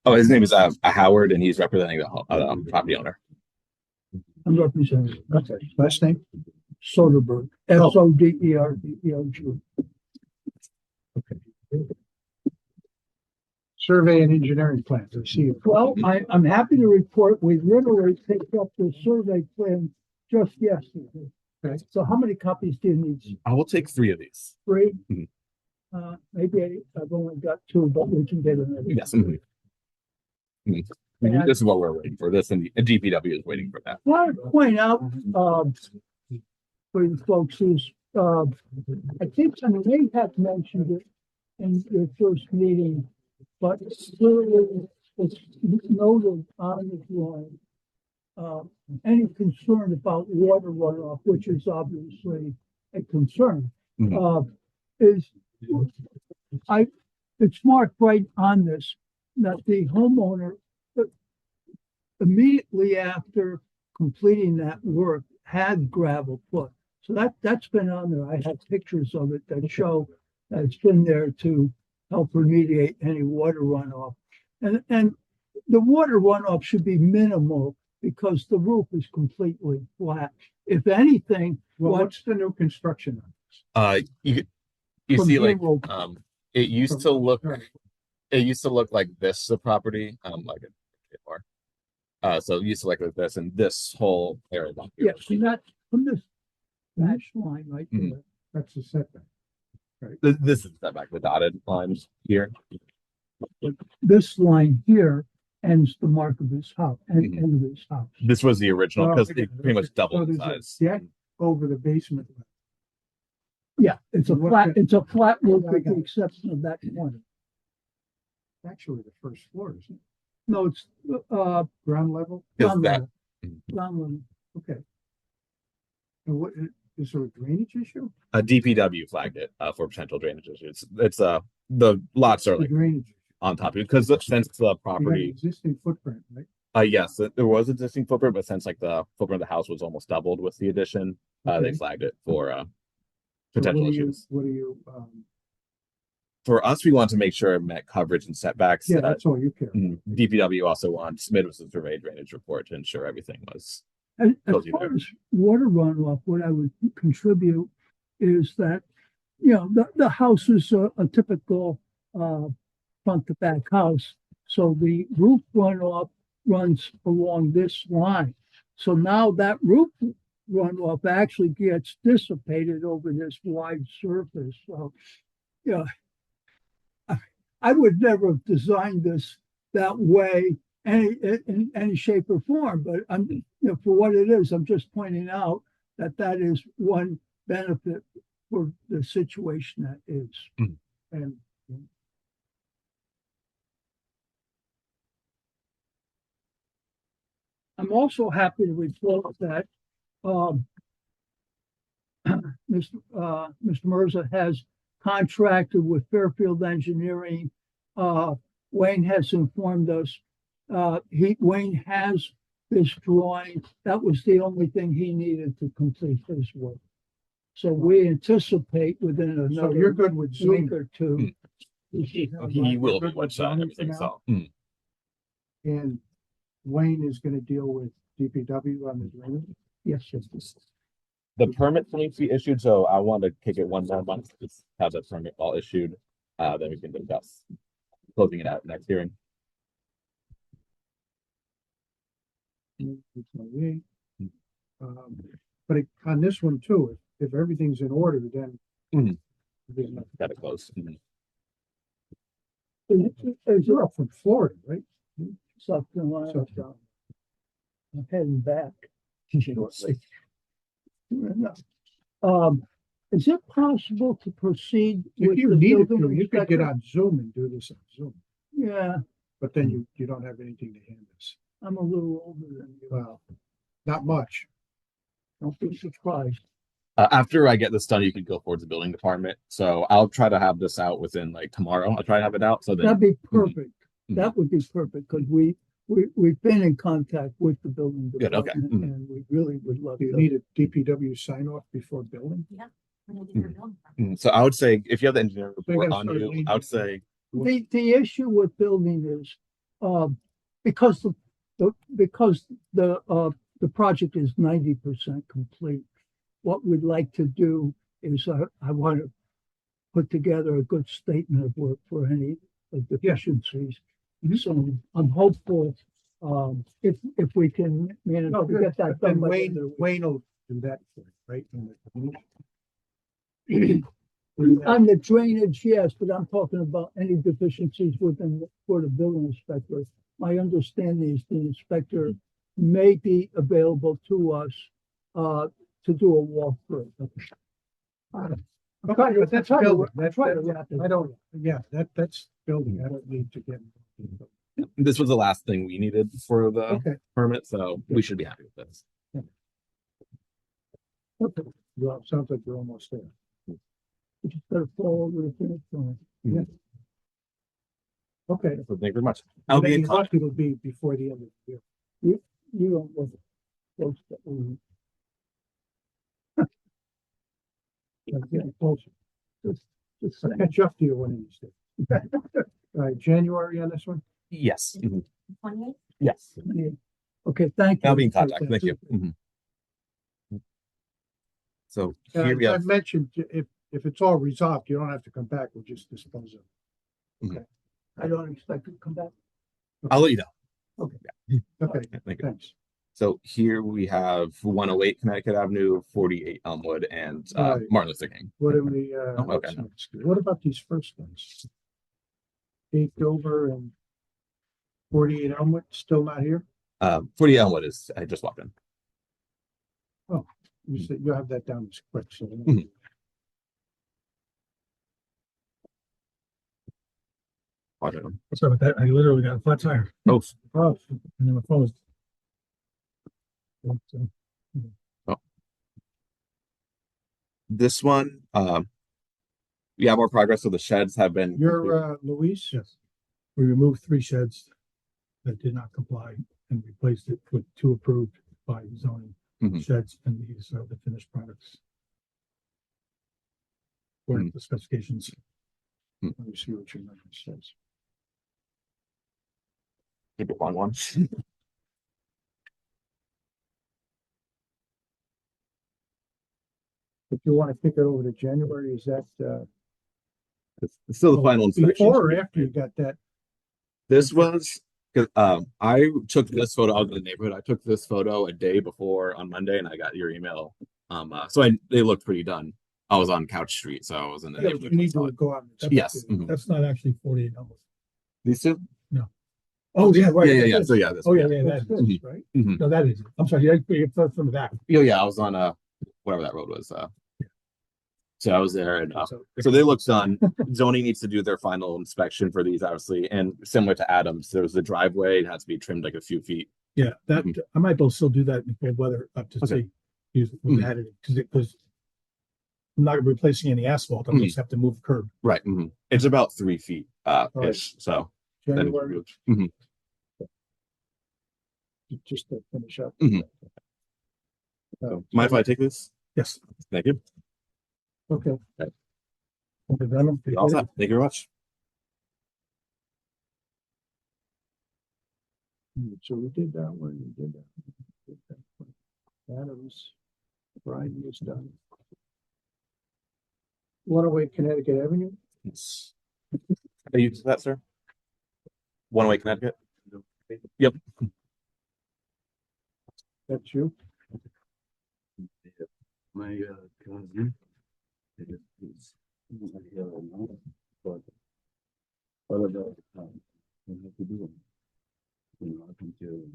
Oh, his name is Howard, and he's representing the property owner. I'm representing. Okay, last name? Soderberg, Soderberg. Okay. Survey and engineering plans, I see you. Well, I'm happy to report we literally picked up the survey plan just yesterday. Okay. So how many copies do you need? I will take 3 of these. 3? Mhm. maybe I've only got two, but we can get another. Yes. Mhm. This is what we're waiting for. This and the DPW is waiting for that. Want to point out, for you folks is, I think I may have mentioned it in your first meeting, but clearly it's noted on the drawing. Any concern about water runoff, which is obviously a concern, is it's marked right on this, that the homeowner immediately after completing that work had gravel put. So that's been on there. I have pictures of it that show that it's been there to help remediate any water runoff. And the water runoff should be minimal because the roof is completely flat. If anything, Well, what's the new construction on this? You From see like zero. it used to look like this, the property, like it more. So it used to look like this, and this whole area down here. yeah, see that from this dash line right Mhm. there. That's the setback. This is setback, the dotted lines here. This line here ends the mark of his house and Mhm. end of his house. This was the original because okay. it pretty much doubled in So there's a size. deck over the basement. Yeah, it's a What flat, the- it's a flat roof I with got the it. exception of that corner. Actually, the first floor, isn't it? No, it's, Ground level? Is ground that level. Ground level. Okay. And what, is there a drainage issue? a DPW flagged it for potential drainage issues? It's the lots are The like drainage. on top of it because since the You have an property, existing footprint, right? yes, there was existing footprint, but since like the footprint of the house was almost doubled with the addition, they Okay. flagged it for So potential what do you- issues. What do you, For us, we want to make sure it met coverage and setbacks. yeah, that's all you care. about. DPW also wanted to submit us a survey drainage report to ensure everything was. As Tells you far there. as water runoff, what I would contribute is that, you know, the house is a typical, front to back house. So the roof runoff runs along this line. So now that roof runoff actually gets dissipated over this wide surface. So, you know, I would never have designed this that way in any shape or form, but I'm, you know, for what it is, I'm just pointing out that that is one benefit for the situation that is. Mhm. And I'm also happy to report that, Mr. Mirza has contracted with Fairfield Engineering. Wayne has informed us, Wayne has this drawing. That was the only thing he needed to complete his work. So we anticipate within so you're another good with week zoning or two. we should have He that. will good be with once zoning for everything. now? So and Wayne is gonna deal with DPW on the drainage? Yes, the permit needs to be issued. So I want to kick it one more month. Just have the permit all issued. Then we can discuss closing it out next hearing. But on this one too, if everything's in order, then. Mhm. there's nothing. Got it close. You're up from Florida, right? something like that. I'm heading back shortly. Is it possible to proceed If with you the needed building to, you could get inspector? on Zoom and do this on Zoom, Yeah, but then you don't have anything to hand us. I'm a little older than you. Well, not much. Don't be surprised. After I get this done, you could go forward to the building department. So I'll try to have this out within like tomorrow. I'll try to have it out. So then That'd be perfect. Mhm. That would be perfect, because we've been in contact with the building Good, okay. department, Mhm. and we really would love Do you to. need a DPW sign off before building? We're gonna do your building permit. So I would say if you have the engineering They're report gonna on start you, leaning. I would say The issue with building is, because the project is 90% complete. What we'd like to do is, I want to put together a good statement of work for any deficiencies. Mhm. So I'm hopeful, if we can manage No, to good. get that done. And by the end of the week. Wayne will do that for you, right? On the drainage, yes, but I'm talking about any deficiencies within for the building inspector. My understanding is the inspector may be available to us to do a walkthrough. Okay, but that's building. That's right. Yeah. I don't, yeah, that's building. I don't need to get. This was the last thing we needed for the Okay. permit, so we should be happy with this. Okay. Well, sounds like you're almost there. We just gotta fall over the finish line. Okay. So thank you very much. I'll be in Maybe contact. it'll be before the end of the year. You don't want it close to over. I'm getting closer. Just I'll saying. catch up to you one of these days. All right, January on this one? Yes. Mhm. 28th? Yes. Okay, thank you. I'll be in contact. Thank you. Mhm. So here we I have, mentioned, if it's all resolved, you don't have to come back, we'll just dispose of it. I don't expect it to come back. I'll let you know. Okay, Thank you. thanks. So here we have 108 Connecticut Avenue, 48 Elmwood, and Right. Martin Luther King. What are we, Oh, okay. what about these first ones? 8 Dover and 48 Elmwood, still not here? 48 Elmwood is, I just walked in. You said you have that down as quick, so. Mhm. Sorry about that. I literally got a flat tire Oh, Oh, and then my phone was. this one, we have more progress. So the sheds have been. you're, Luis? Yes. We removed 3 sheds that did not comply and replaced it with 2 approved by zoning Mhm. sheds, and these are the finished products. According to the specifications. Let me see what your number says. Keep it on one. If you want to kick it over to January, is that, It's still the final inspection. before or after you got that? This was because I took this photo out of the neighborhood. I took this photo a day before on Monday, and I got your email. So they looked pretty done. I was on Couch Street, so I was in the Yeah, neighborhood. you need to go out. and- Yes. Mhm. That's not actually 48 numbers. These two? Oh, yeah, right. Yeah. So yeah, this Oh, one, yeah, yeah, That's that, this, right? no, that is it. I'm sorry, you first from the back. Yeah, I was on whatever that road was. So I was there, and so they looked done. Zoning needs to do their final inspection for these, obviously, and similar to Adams, there was the driveway. It has to be trimmed like a few feet. Yeah, that, I might be able to still do that in cold weather up to Okay. see, use it with added, because I'm not replacing any asphalt, I just have to move the curb. Right. Mhm. It's about 3 feet ish. So that is January, removed. Mhm. just to finish up. Mhm. Mind if I take this? Yes. Thank you. Okay, You're all set. Thank you very much. so we did that one, we did that. Did that one. Adams, Brian was done. 108 Connecticut Avenue, Yes. Are you that, sir? 108 Connecticut? Yep. that's you? My cousin. Is not here right now, but all of that we have to do. I can tell you.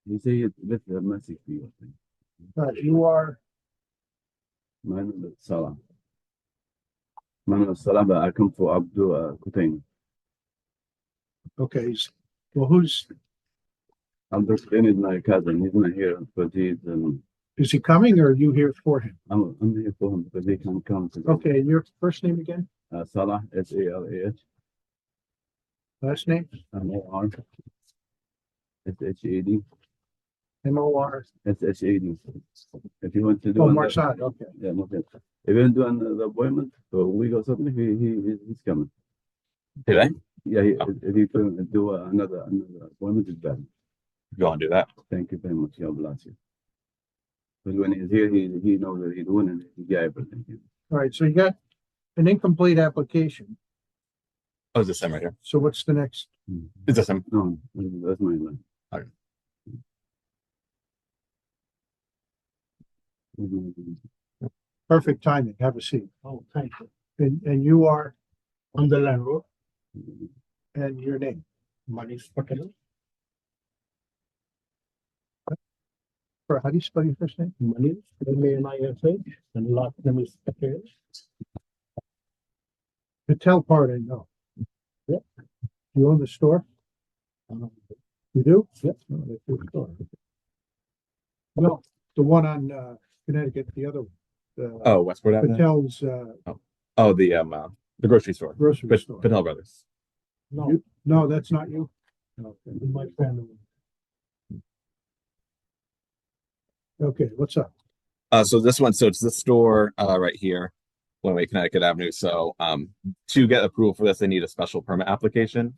He say it with the message to you, I think. You are, Mine is Salah. Mine is Salah, but I come for Abdul Kutain. okay, well, who's, Abdul Kutain is my cousin. He's not here, but is he coming or are you here for him? I'm here for him because he can come today. Okay, and your first name again, Salah, Salah, last name, MOR, SHAD, MOR, SHAD. If you want to do oh, another- Marsad, okay. Yeah, okay. If you want to do another appointment for a week or something, he's coming. Today? Yeah, if you can do another appointment, it's better. You want to do that? Thank you very much. God bless you. Because when he's here, he knows what he's doing and he got everything. All right, so you got an incomplete application, Oh, it's this time right here. so what's the next? It's this time. No, that's my line. we're gonna do- Perfect timing. Have a seat. Oh, thank you. And you are, I'm the landlord, and your name, Manish Patel, how do you spell your first name? Manish, M-A-N-I-S-H, and last name is Patel. Patel part I know. Yeah. You own the store? Um, You do? Yep. Oh, that's your store. No, the one on, Connecticut, the other, one. Oh, Westport Avenue. Patel's, Oh, the grocery store. grocery store. Patel Brothers. No, You- No, that's not you? it's my family. Okay, what's up? So this one, so it's the store right here, One Way Connecticut Avenue. So to get approval for this, they need a special permit application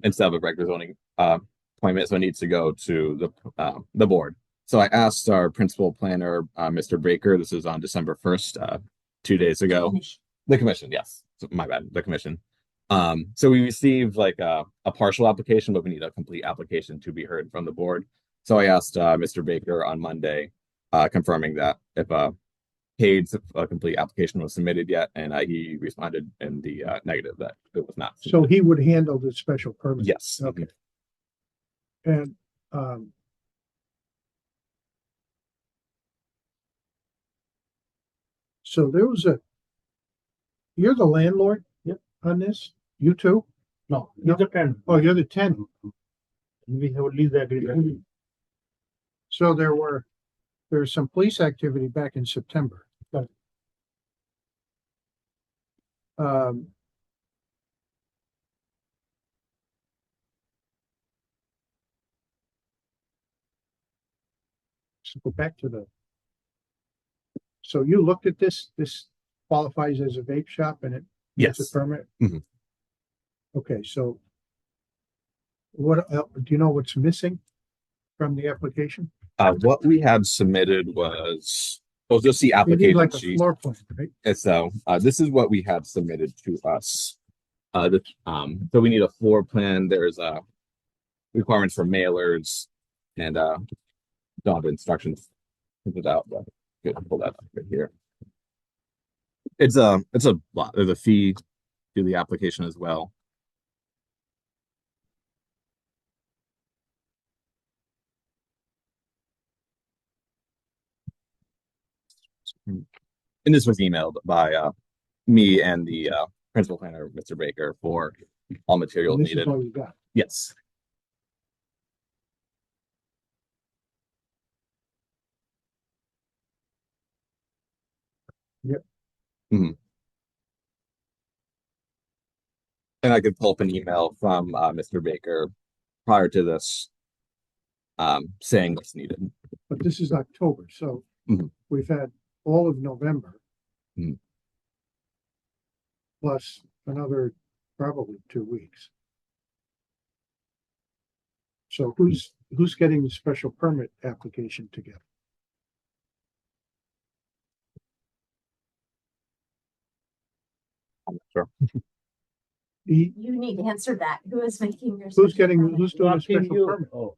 instead of a regular zoning appointment. So it needs to go to the board. So I asked our principal planner, Mr. Baker. This is on December 1st, 2 days ago. The commission, yes. So, my bad, the commission. So we received like a partial application, but we need a complete application to be heard from the board. So I asked Mr. Baker on Monday, confirming that if a complete application was submitted yet, and he responded in the negative that it was not. So submitted. he would handle the special permit? Yes. Okay. And, so there was you're the landlord? Yep. On this? You too? No, No. he's a tenant. Oh, you're the tenant. We have a lease agreement. So there was some police activity back in September. Right. Um, so go back to so you looked at this qualifies as a vape shop and it gets a Yes. permit? Mhm. Okay, so what, do you know what's missing from the application? What we had submitted was, just the You need application like a sheet. floor plan, right? And so this is what we had submitted to us. So we need a floor plan. There's requirements for mailers and don't have instructions printed out, but good, pull that up right here. It's a lot. There's a fee to the application as well. And this was emailed by me and the principal planner, Mr. Baker, for all materials And this is needed. all you got. Yes. Yep. Mhm. And I could pull up an email from Mr. Baker prior to this, saying what's needed. But this is October, so Mhm. we've had all of November. Mhm. Plus another probably 2 weeks. So who's getting the special permit application together? Sure. You need to answer that. Who is making your? Who's special getting, permit? who's doing a Asking special you. permit? Oh,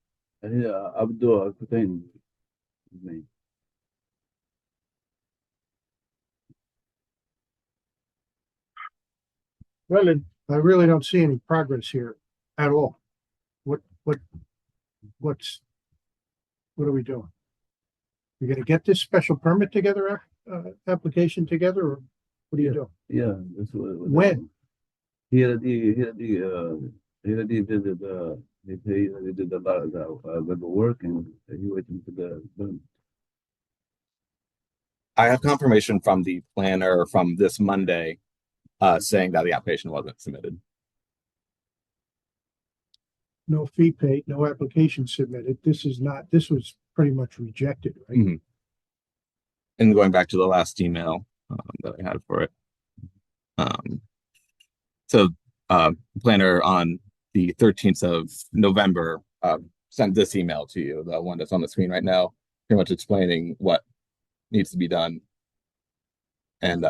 Abdul Kutain. His name. Well, I really don't see any progress here at all. What are we doing? You're gonna get this special permit together, application together, or what are you doing? Yeah, that's what. When? He already did the he did a lot of the work and he waiting for the. I have confirmation from the planner from this Monday, saying that the application wasn't submitted. No fee paid, no application submitted. This was pretty much rejected, right? Mhm. And going back to the last email that I had for it. So planner on the 13th of November sent this email to you, the one that's on the screen right now, pretty much explaining what needs to be done and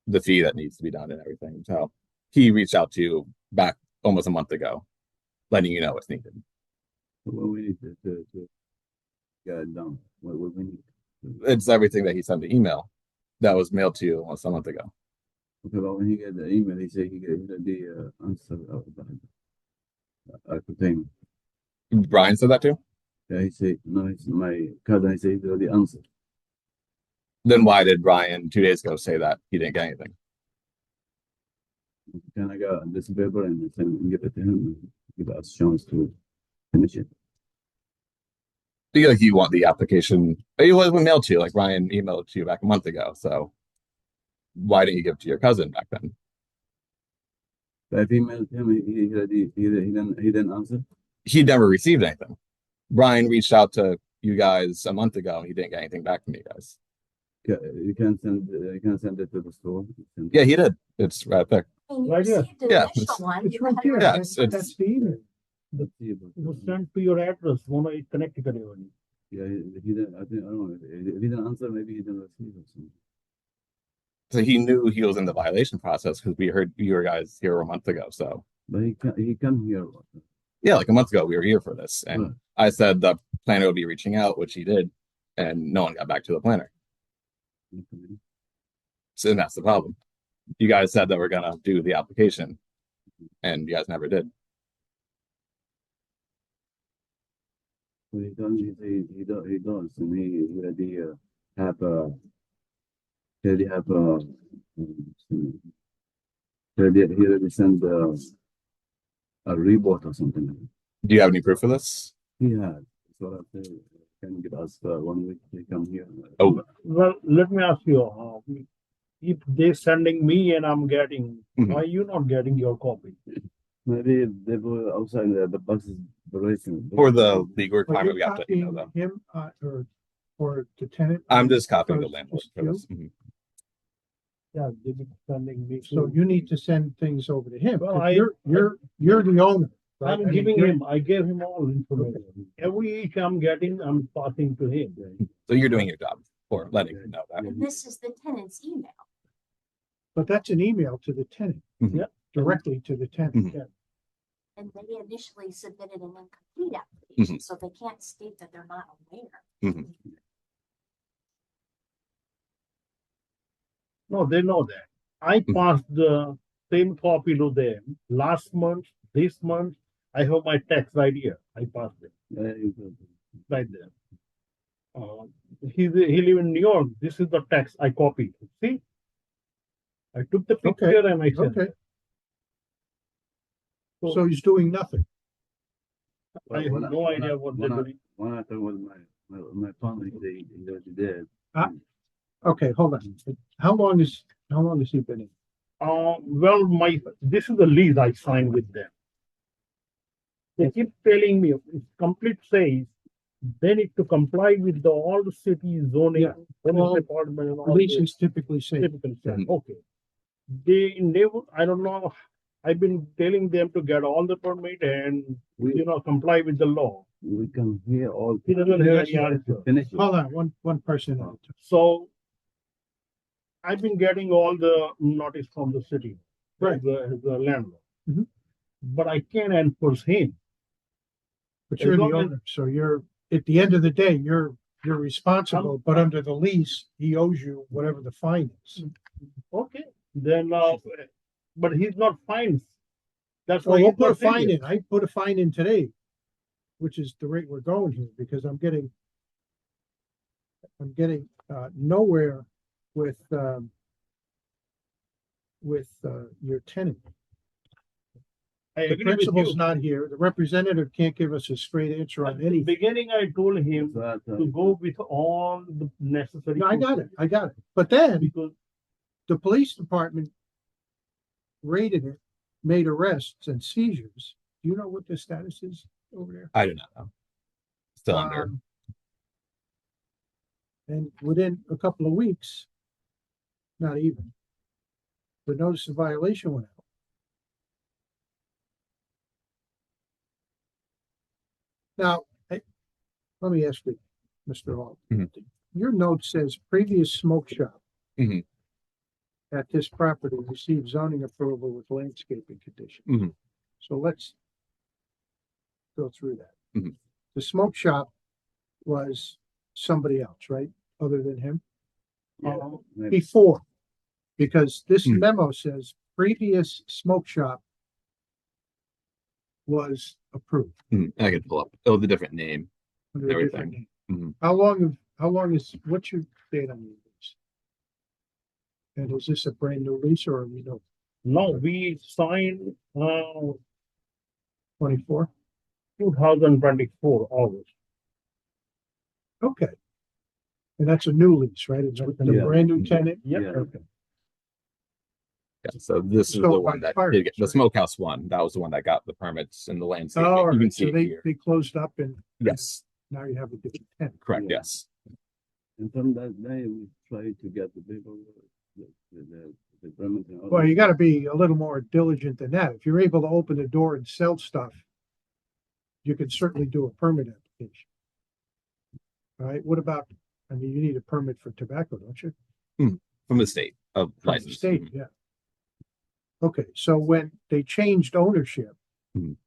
the fee that needs to be done and everything. So he reached out to you back almost a month ago, letting you know what's needed. What we need to get it done. What we need. It's everything that he sent the email that was mailed to you almost a month ago. Okay, but when he get the email, he said he get the answer of the thing. Brian said that too? Yeah, he said no. It's my cousin. He said he got the answer. Then why did Brian 2 days ago say that he didn't get anything? Can I got this paper and then give it to him and give us a chance to finish it? Like you want the application, it was mailed to you, like Ryan emailed it to you back a month ago. So why didn't you give it to your cousin back then? But if he emailed him, he didn't answer. He never received anything. Brian reached out to you guys a month ago and he didn't get anything back from you guys. You can send it to the store. Yeah, he did. It's right there. And you Right here. received the Yeah, initial it's- one. It's you right had here. it- Yeah, That's it's- the email. It was sent to your address, one I connect करे वाली. Yeah, he didn't. I think I don't know. If he didn't answer, maybe he didn't receive it. So he knew he was in the violation process because we heard you guys here a month ago. So But he come here. yeah, like a month ago, we were here for this. And Right. I said the planner would be reaching out, which he did. And no one got back to the planner. So that's the problem. You guys said that we're going to do the application and you guys never did. So he told me he does, and he already have he already have he already sent a report or something. Do you have any proof of this? He had. So that can give us 1 week to come here. Oh. Well, let me ask you, if they sending me and I'm getting, Mhm. why you not getting your copy? Maybe they were outside the box is breaking. For the legal Are requirement, you we have to copying know that. him, or the tenant? I'm just copying the First, landlord just for you? this. Mhm. Yeah, they be sending me. So you need to send things over to him. Well, 'cause I- you're the owner. right? I I'm mean, giving you're- him, I gave him all information. Every each I'm getting, I'm passing to him. So you're doing your job for letting him know that. And this is the tenant's email. But that's an email to the tenant. Mhm. Yeah. Directly to the tenant. Mhm. Yeah. And they initially submitted an incomplete application, so they can't state that they're not aware. Mhm. No, they know that. I Mhm. passed the same copy to them last month, this month. I have my tax right here. I passed it right there. He live in New York. This is the tax I copied. See? I took the picture and I sent Okay, it. so he's doing nothing. I have no idea what they're doing. When I talk with my family, they already did. Okay, hold on. How long has he been in? Well, this is the lease I signed with them. They keep telling me, if complete says, they need to comply with all the city zoning, Yeah. police Well, department and all this. Leases typically say, Typical stuff. Mhm. Okay. They never, I don't know, I've been telling them to get all the permit and, comply with the law. We can hear all. He doesn't have any answer. Finish it. hold on, one person at a time. So I've been getting all the notice from the city, Right. as the landlord. Mhm. But I can't enforce him. But you're As the long as- owner, so you're, at the end of the day, you're responsible, but under the lease, he owes you whatever the fine is. Okay, then, but he's not fined. That's Well, why we'll he's put a not fine serious. in. I put a fine in today, which is the rate we're going here, because I'm getting nowhere with your tenant. I The agree with principal's you. not here. The representative can't give us a straight answer At on the anything. beginning, I told him That, to go with all the necessary. No, I got it. But then Because the police department raided it, made arrests and seizures. Do you know what the status is over there? I do not know. Still under. Um, And within a couple of weeks, not even, the notice of violation went out. Now, let me ask you, Mr. Hall. Mhm. Your note says previous smoke shop Mhm. at this property received zoning approval with landscaping conditions. Mhm. So let's go through that. Mhm. The smoke shop was somebody else, right? other than him? Yeah, maybe. Before, because this Hmm. memo says previous smoke shop was approved I could pull up. Oh, the different name. under a different Everything. name. Mhm. How long is, what's your date on the lease? And is this a brand new lease or are we know No, we signed, 24? 2024 August. Okay. And that's a new lease, right? It's with the Yeah. brand new tenant? Yep. Yeah. Okay. Yeah, so this is So the one that did get, the right. smokehouse one. That was the one that got the permits and the landscaping. Oh, all You can right. see So it they, here. they closed up and Yes, now you have a different tenant. correct. Yeah. Yes. And from that day, we tried to get the paperwork, the permit. and all Well, that you gotta stuff. be a little more diligent than that. If you're able to open the door and sell stuff, you can certainly do a permit application. All right, what about, I mean, you need a permit for tobacco, don't you? From the state of From the license. state, yeah. Okay, so when they changed ownership, Mhm.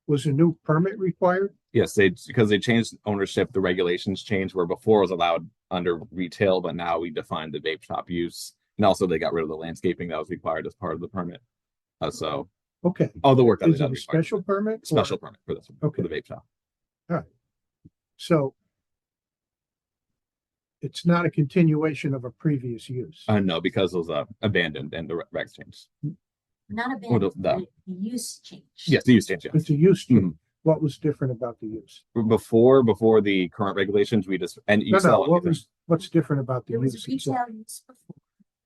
was a new permit required? Yes, because they changed ownership, the regulations changed where before it was allowed under retail, but now we defined the vape shop use. And also they got rid of the landscaping that was required as part of the permit. So Okay, all the work that is they it done a required special permit? or- special permit for this, for Okay. the vape shop. So it's not a continuation of a previous use. No, because it was abandoned and the regs changed. Not What abandoned, else- but the use changed. Yes, the use change, yes. It's a use Mhm. change. What was different about the use? Before the current regulations, we just, and you No, sell no, anything. what's different about the There was use a itself? retail use before.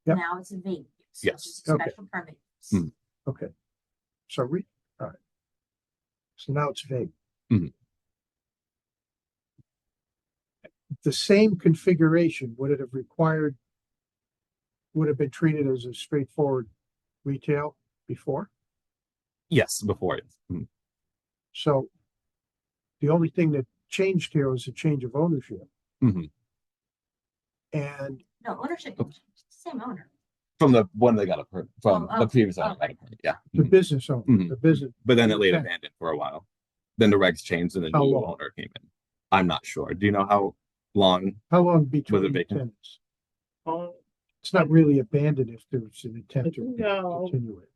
Yep. Now it's a vape use. Yes. Which is a Okay. special permit. use. Mhm. Okay, so all right. So now it's vague. Mhm. The same configuration, would it have required, would have been treated as a straightforward retail before? Yes, before it. Mhm. So the only thing that changed here was a change of ownership. Mhm. No, And ownership, Oh. same owner. From the one they got a permit from Oh, the oh, previous oh, owner, got a permit, yeah. the Mhm. business owner, Mhm. the business. But then it laid Okay. abandoned for a while. Then the regs changed and the How new long? owner came in. I'm not sure. Do you know how long? How long between vacant? tenants? Uh, It's not really abandoned if there's an attempt to Yeah. continue it.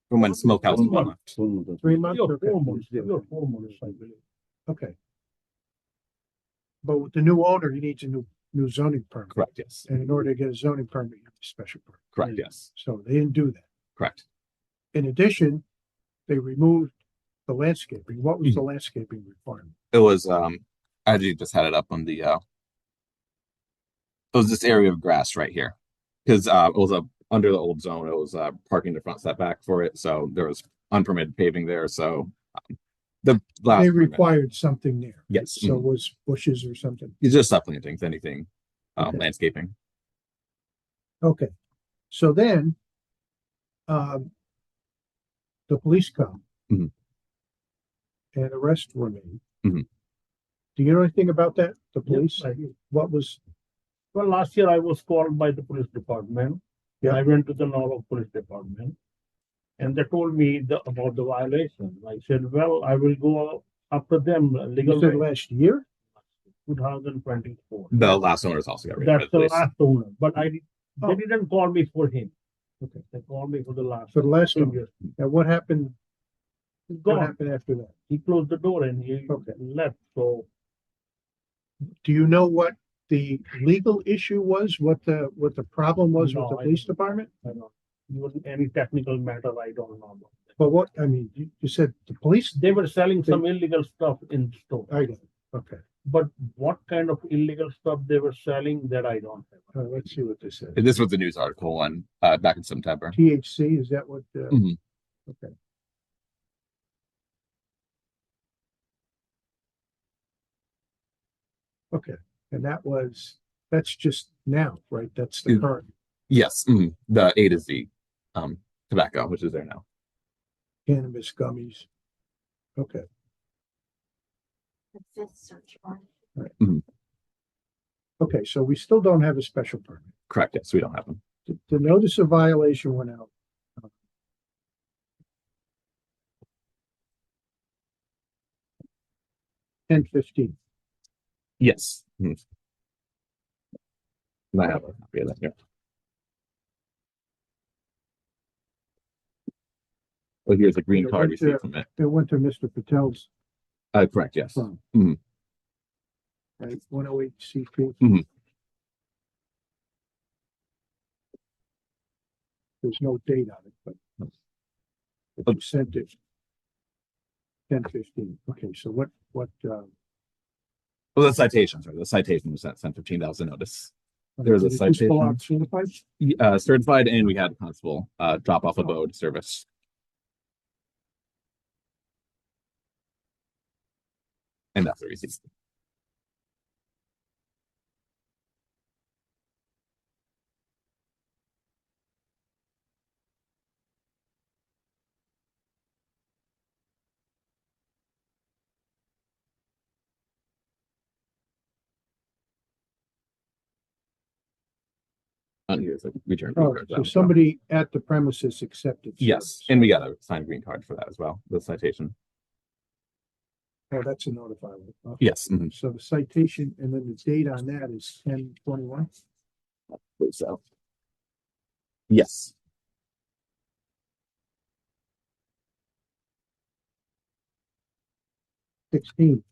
From when Smokehouse One one month. left? 1 month. 3 months? 4 Okay. months, 4 months, I believe. Okay. But with the new owner, he needs a new zoning permit. Correct, yes. And in order to get a zoning permit, you have a special permit. Correct, yes. So they didn't do that. Correct. In addition, they removed the landscaping. What was the landscaping requirement? It was I actually just had it up on the it was this area of grass right here. Because it was under the old zone, it was parking the front setback for it. So there was unpermitted paving there. So the last They permit- required something there. Yes. So it Mhm. was bushes or something. It's just plantings, anything Okay. landscaping. Okay. So then, the police come. Mhm. And arrest were made. Mhm. Do you know anything about that? The Yeah, police? I do. What was, Well, last year I was called by the police department. Yeah. I went to the Norfolk Police Department. And they told me about the violation. I said, well, I will go after them you legal said way. last year? 2024. The last owners also got rid of That's it. the At least. last owner, but they Oh. didn't call me for him. Okay. They called me for the last. For the last one. previous. Now, what happened? He's What gone. happened after that? He closed the door and he Okay. left, so Do you know what the legal issue was? What the problem was with No, the I police don't. department? I don't, even any technical matter, I don't know about. But what, I mean, you said the police, They were selling some illegal stuff in the store, I don't, okay, but what kind of illegal stuff they were selling, that I don't have. let's see what this says. And this was the news article on back in September. THC, is that what, Mhm. okay. Okay, and that's just now, right? That's the Yeah. current Yes, the A to Z tobacco, which is there now. cannabis gummies. Okay, The fifth search warrant. okay, so we still don't have a special permit. Correct, yes, we don't have them. The notice of violation went out. 10/15. Yes. Mhm. And I have a copy of that here. Well, here's a green It card went to- receipt from it. It went to Mr. Patel's Correct, yes. firm. Mhm. Right, 108 CP. Mhm. There's no date on it, but you sent it 10/15. Okay, so what, Well, the citation, sorry, the citation was sent 15 days notice. There's a did this go citation. out certified? Certified, and we had a constable drop off a boat service. And that's the receipt. And here's a return. green Oh, card so down. somebody at the premises accepted. Yes, service. and we got a signed green card for that as well, the citation. Oh, that's a notifiable. Okay. Yes. So the citation and then the date on that is 10/21. So. Yes. Sixteen.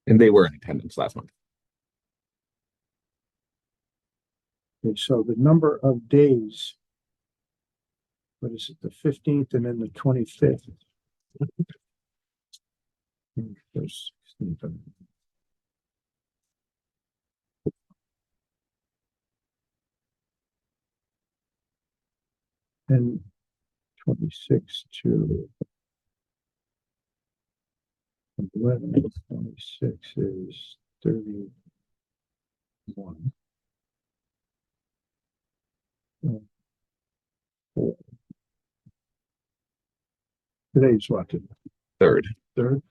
And they were in attendance last month. Okay, so the number of days. What is it, the 15th and then the 25th? There's 16th. And 26 to 11, 26 is 31. Four. Today's what? Third. Third?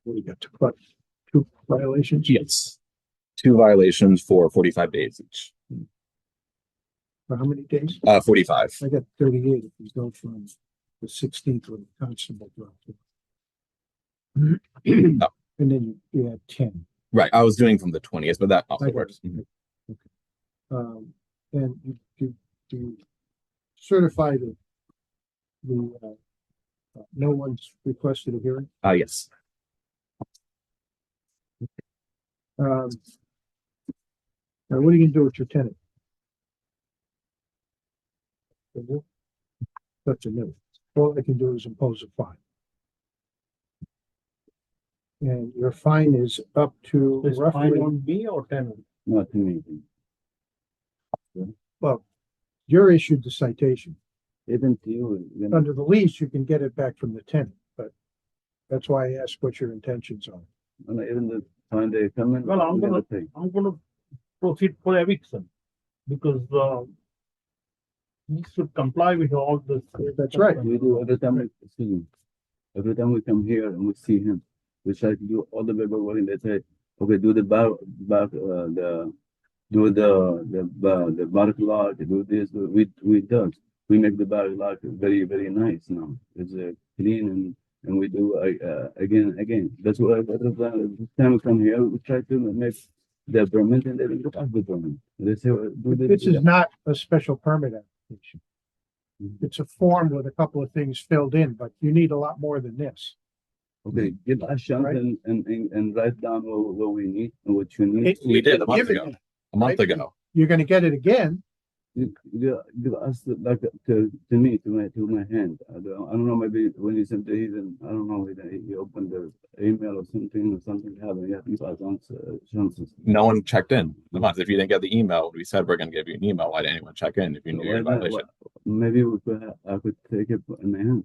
What do you got? Two violations? Yes. 2 violations for 45 days each. For how many days? 45. I got 38 if you go from the 16th when the constable dropped it. Oh. And then you had 10. Right. I was doing from the 20th, but that I also got works. it. And you certify that no one's requested a hearing. Yes. Now what are you gonna do with your tenant? That's a no. All I can do is impose a fine. And your fine is up to Is fine roughly, on me or tenant? Not me. well, you're issued the citation. Even to you know, Under the lease, you can get it back from the tenant, but that's why I asked what your intentions are. even the time they come in. Well, I'm we're gonna- pay. I'm gonna proceed for eviction because he should comply with all this. That's right. We do every time we see him. Every time we come here and we see him, we try to do all the paperwork and they say, okay, do the bark lock, do this, we do. We make the bark lock very, very nice now. It's clean and we do again. That's why every time we come here, we try to make the permit and they don't give us the permit. They say, do this. This is not a special permit application. It's a form with a couple of things filled in, but you need a lot more than this. Okay, give us chance Right. and write down what we need and what you need. We did a month Give it- ago. A month right? ago. You're gonna get it again. Give us like to me to my hand. I don't know, maybe when he sent the even I don't know whether he opened the email or something happened. Yeah, give us chances. No one checked in. The month. If you didn't get the email, we said we're going to give you an email. Why didn't anyone check in if you knew you're in violation? Maybe we could I could take it in my hand,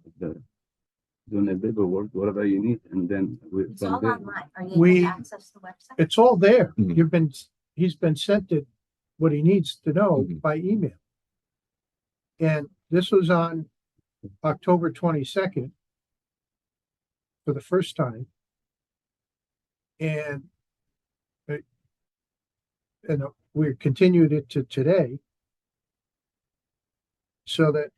doing the paperwork, whatever you need, and then It's all online. Are you able We- to access the website? It's all there. Mhm. He's been sent it what he needs to know Mhm. by email. And this was on October 22nd for the first time. And we continued it to today so that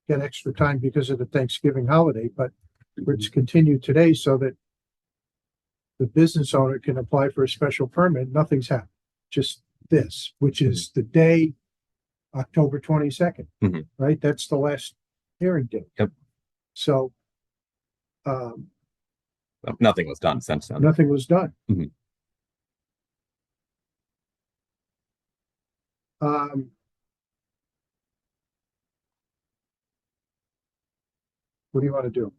get extra time because of the Thanksgiving holiday, but it's continued today so that the business owner can apply for a special permit. Nothing's happened. Just this, which is the day, October 22nd, Mhm. right? That's the last hearing date. Yep. So, Nothing was done since then. nothing was done. Mhm. What do you want to do?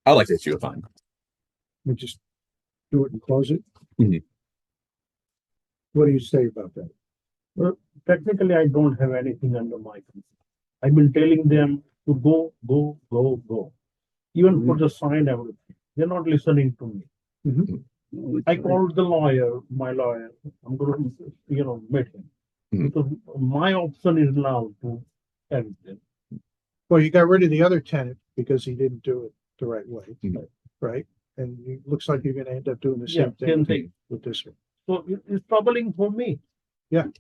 I'd like to issue a fine. We just do it and close it? Mhm. What do you say about that? Well, technically, I don't have anything under my control. I've been telling them to go, go, go, go. Even for the sign, everything. They're not listening to me. I called the lawyer, my lawyer. I'm going to, meet him. Mhm. Because my option is now to end it. Well, you got rid of the other tenant because he didn't do it the right way, Mhm. right? And it looks like you're gonna end up doing the Yeah, same same thing thing. with this one. So it's troubling for me. We have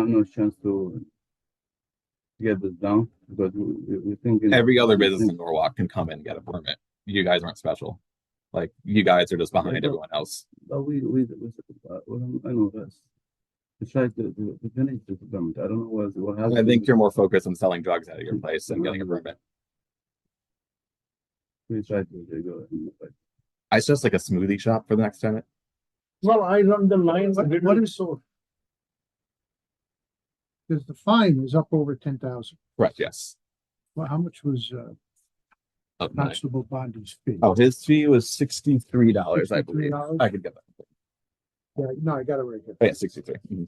no chance to get this down because we think Every other business in Norwalk can come in and get a permit. You guys aren't special. Like you guys are just behind everyone else. But we I know this. We tried to finish this permit. I don't know what happened. I think you're more focused on selling drugs out of your place than getting a permit. We tried to go. It's just like a smoothie shop for the next tenant. Well, I run the lines. What is so? Because the fine is up over 10,000. Correct, yes. Well, how much was Of money. Constable Bondi's fee? Oh, his fee was $63, I believe. $63? I could get that. Yeah, no, I got it right here. Oh, yeah, 63. Mhm.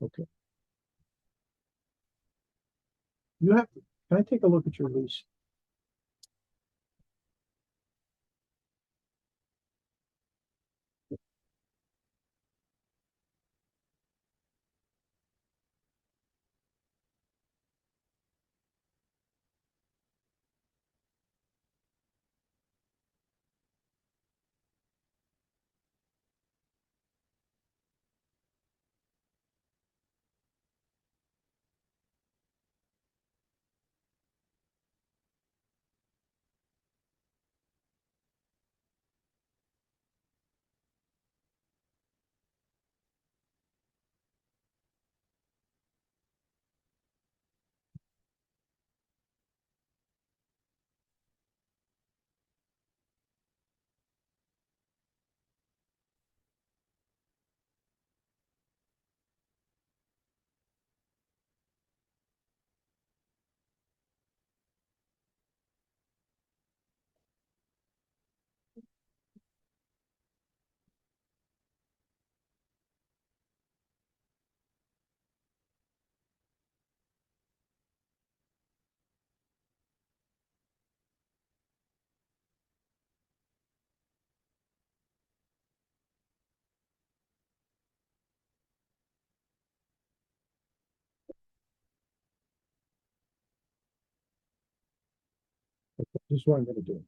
Okay. You have, can I take a look at your lease? This is what I'm gonna do,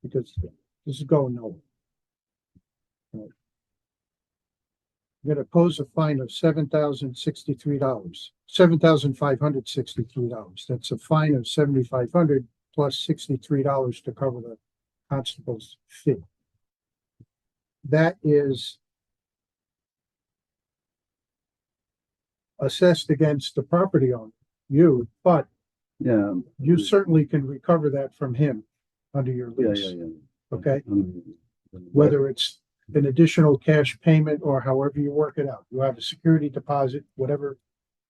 because this is going nowhere. Right. I'm gonna pose a fine of $7,063, $7,563. That's a fine of $7,500 plus $63 to cover the constable's fee. that is assessed against the property owner, you, but Yeah. you certainly can recover that from him under your Yeah, lease. yeah. Okay, Um, whether it's an additional cash payment or however you work it out. You have a security deposit, whatever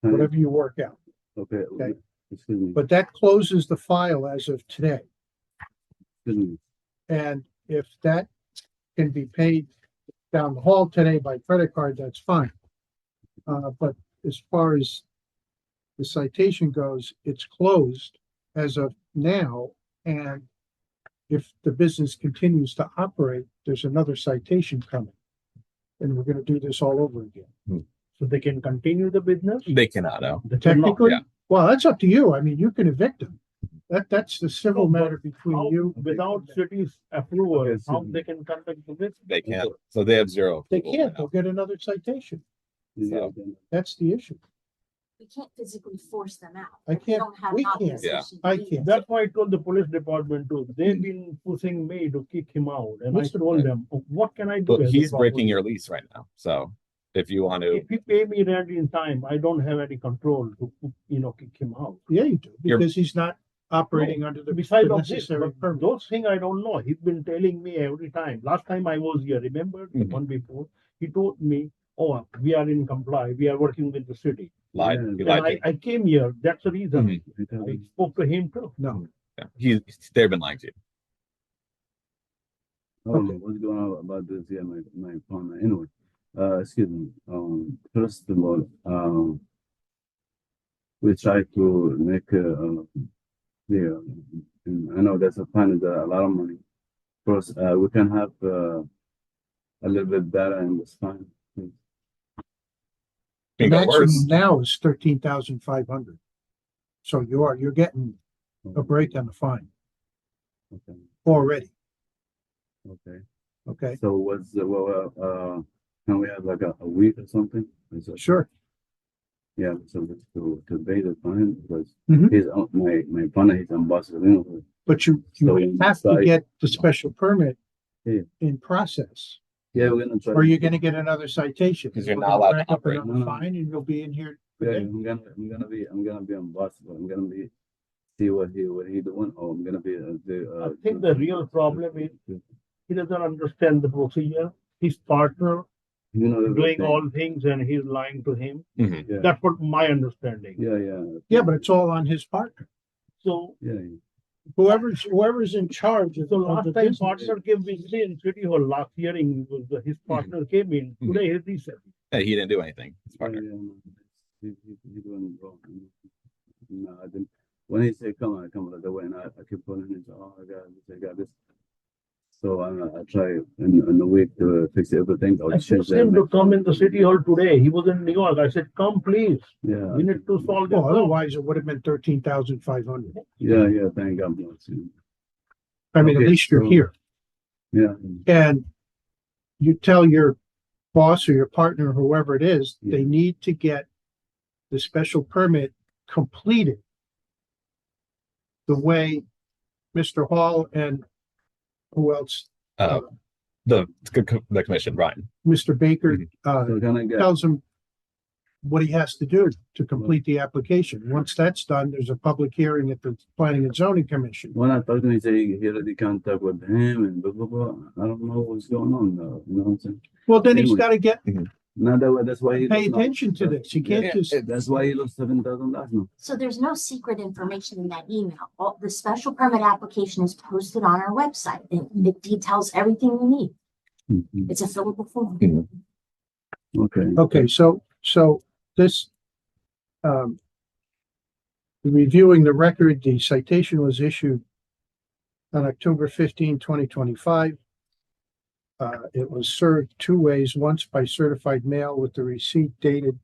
you work out. Okay. Okay. Excuse me. But that closes the file as of today. Excuse me. And if that can be paid down the hall today by credit card, that's fine. But as far as the citation goes, it's closed as of now. And if the business continues to operate, there's another citation coming. And we're gonna do this all over again. So they can continue the business? They cannot know. They cannot. Technically, yeah. well, that's up to you. I mean, you can evict them. That's the civil No, but matter between How, you. without city's approval, Okay, so- how they can conduct the business? They can't. So they have zero. They approval can't, right they'll get another citation. Yeah, So- okay. That's the issue. We can't physically force them out. I We can't- don't have we an can't. authorization to I do can't. this. That's why I told the police department too. They've been pushing me to kick him out, and I Mr. told them, "Oh, what can I do?" But as a he's breaking property your lease right now. So if you want to, If he pay me rent in time, I don't have any control to, kick him out. Yeah, you do, You're- because he's not operating under the Besides the of this, necessary but permit. those things I don't know. He's been telling me every time. Last time I was here, remember the Mhm. one before? He told me, "Oh, we are in comply. We are working with the city." lie. Yeah. You And lied to I came here. That's the reason. Mhm. I spoke to him too. No, yeah. They've been lying to you. I don't know what's going on about this. Yeah, my partner. Anyway, excuse me. First of all, we try to make yeah, and I know that's a fine is a lot of money. First, we can have a little bit better in this fine. the Can go maximum worse. now is 13,500. So you're getting a break on the fine Okay. already, Okay. okay? So what's can we have like a week or something? Is that- Sure, Yeah, so that's to pay the fine because Mhm. he's my partner, he's ambassador, you know. but you So have to inside- get the special permit Yeah. in process, Yeah, we're gonna try. or you're gonna get another citation. 'Cause you're We're not gonna allowed to rack up operate. another No, no. fine and you'll be in here. Yeah, today. I'm gonna be ambassador. I'm gonna be see what he doing. Or I'm gonna be I think the real problem is he doesn't understand the procedure. His partner you know doing everything. all things and he's lying to him. Mhm. Yeah, That's what my understanding. yeah. Yeah, but it's all on his partner. So, Yeah. Whoever's in charge of so of last the time business. partner came with me in City Hall, last hearing was his partner came in. Mhm. Today he said, Hey, he didn't do anything. His Yeah, partner. no, he doing wrong. No, I didn't. When he said come on the way, and I keep pulling him. Oh, I got this. So I try in a week to fix everything. I'll I change forced him that. to come in the City Hall today. He was in New York. I said, come please. Yeah, We need to solve this Well, problem. otherwise it would have been 13,500. yeah. Thank God bless you. I mean, at Okay, least you're so- here. Yeah, And you tell your boss or your partner, whoever it is, they need to get the special permit completed the way Mr. Hall and who else? Uh, the commission, Ryan. Mr. Baker, so can I get? tells him what he has to do to complete the application. Once that's done, there's a public hearing at the Planning and Zoning Commission. When I talked to him, he said he already contact with him and blah blah blah. I don't know what's going on though. You know what I'm saying? Well, then he's Anyway. got to get, No, that's why he pay lost- attention to this. He can't Yeah, just, That's why he lost $7,000 now. So there's no secret information in that email. All the special permit application is posted on our website and it details everything we need. Mhm. It's a fillable form. Okay. okay, so this, reviewing the record, the citation was issued on October 15, 2025. It was served two ways, once by certified mail with the receipt dated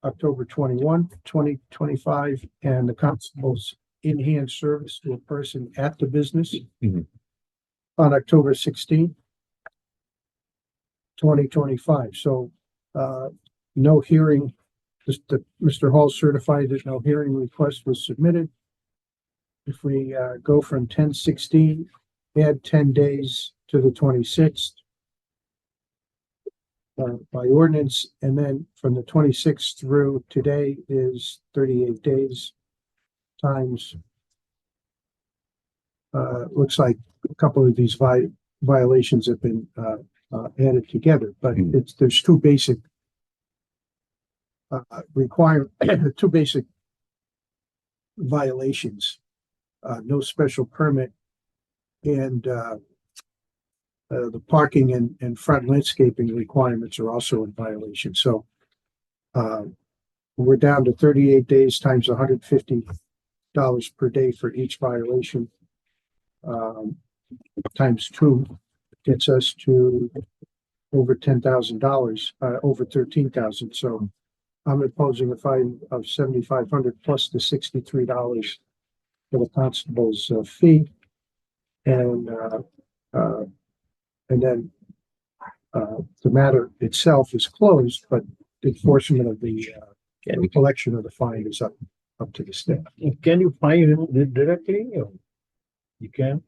October 21, 2025, and the constable's in-hand service to a person at the business Mhm. on October 16, 2025. So, no hearing, just that Mr. Hall certified that no hearing request was submitted. If we, go from 10/16, add 10 days to the 26th, by ordinance, and then from the 26th through today is 38 days times. Looks like a couple of these violations have been added together, but there's two basic two basic violations. No special permit, and the parking and front landscaping requirements are also in violation. So we're down to 38 days times $150 per day for each violation. Times 2 gets us to over $10,000, over 13,000. So I'm imposing a fine of 7,500 plus the $63 for the constable's fee, and then the matter itself is closed, but enforcement of the collection of the fine is up to the staff. Can you fine him directly? Or you can?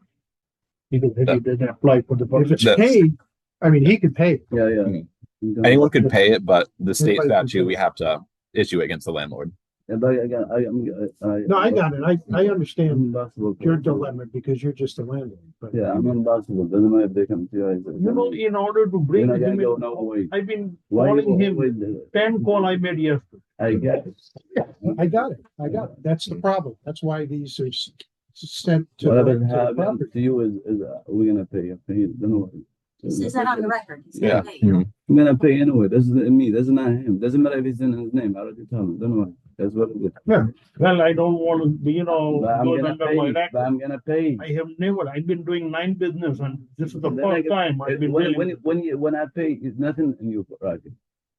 Because he didn't apply for the If permit. it's paid, I mean, he could pay it. Yeah. Anyone could pay it, but the state Anybody can statute, pay we it. have to issue it against the landlord. Yeah, but No, I got it. I understand impossible. your dilemma because you're just a landlord, but Yeah, I'm impossible. Doesn't matter if they come to you. You know, in order to bring You're not him gonna go in, no way. I've been Why you calling him, always- 10 call I made yesterday. I get it. I got it. That's the problem. That's why these are sent to Whatever the happens property. to you is we're gonna pay you. Don't worry. Is that on the record? He's Yeah. gonna pay you. I'm gonna pay anyway. This is me. This is not him. Doesn't matter if it's in his name. I already told him. Don't worry. That's what it is. Well, I don't want to be, But I'm goes gonna under pay. my But record. I'm gonna pay. I have never, I've been doing 9 business and this is the Then first time I've been dealing with. when I pay, it's nothing in your pocket.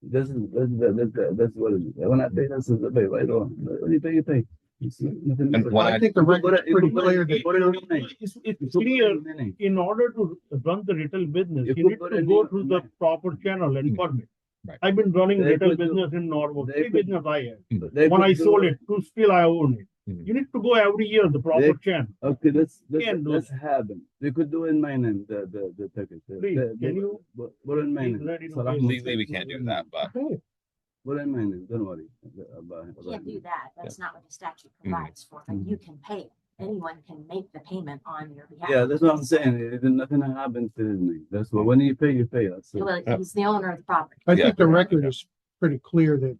That's what it is. When I pay, that's the pay right on. When you pay, you pay. It's nothing. And when I think the record's pretty clear that It's clear, in order to run the retail business, If you you need put to it go in- through the proper channel and permit. Right. I've been running They retail could do- business in Norwalk, they 3 could- business I had. They When could I do- sold it, 2 still I own it. Mhm. You need to go every year, the proper They- channel. Okay, Can't do let's happen. They could do in my name, the ticket. Please, can you- Put in my Please name. let it know. Salah Legally, we can't do that, but Put in my name. Don't worry. You can't do that. That's not what the statute Mhm. provides for, but you can pay it. Anyone can make the payment on your behalf. Yeah, that's what I'm saying. Nothing happened to his name. That's what, when you pay, you pay. That's it. Well, he's the owner of the property. I Yeah. think the record is pretty clear that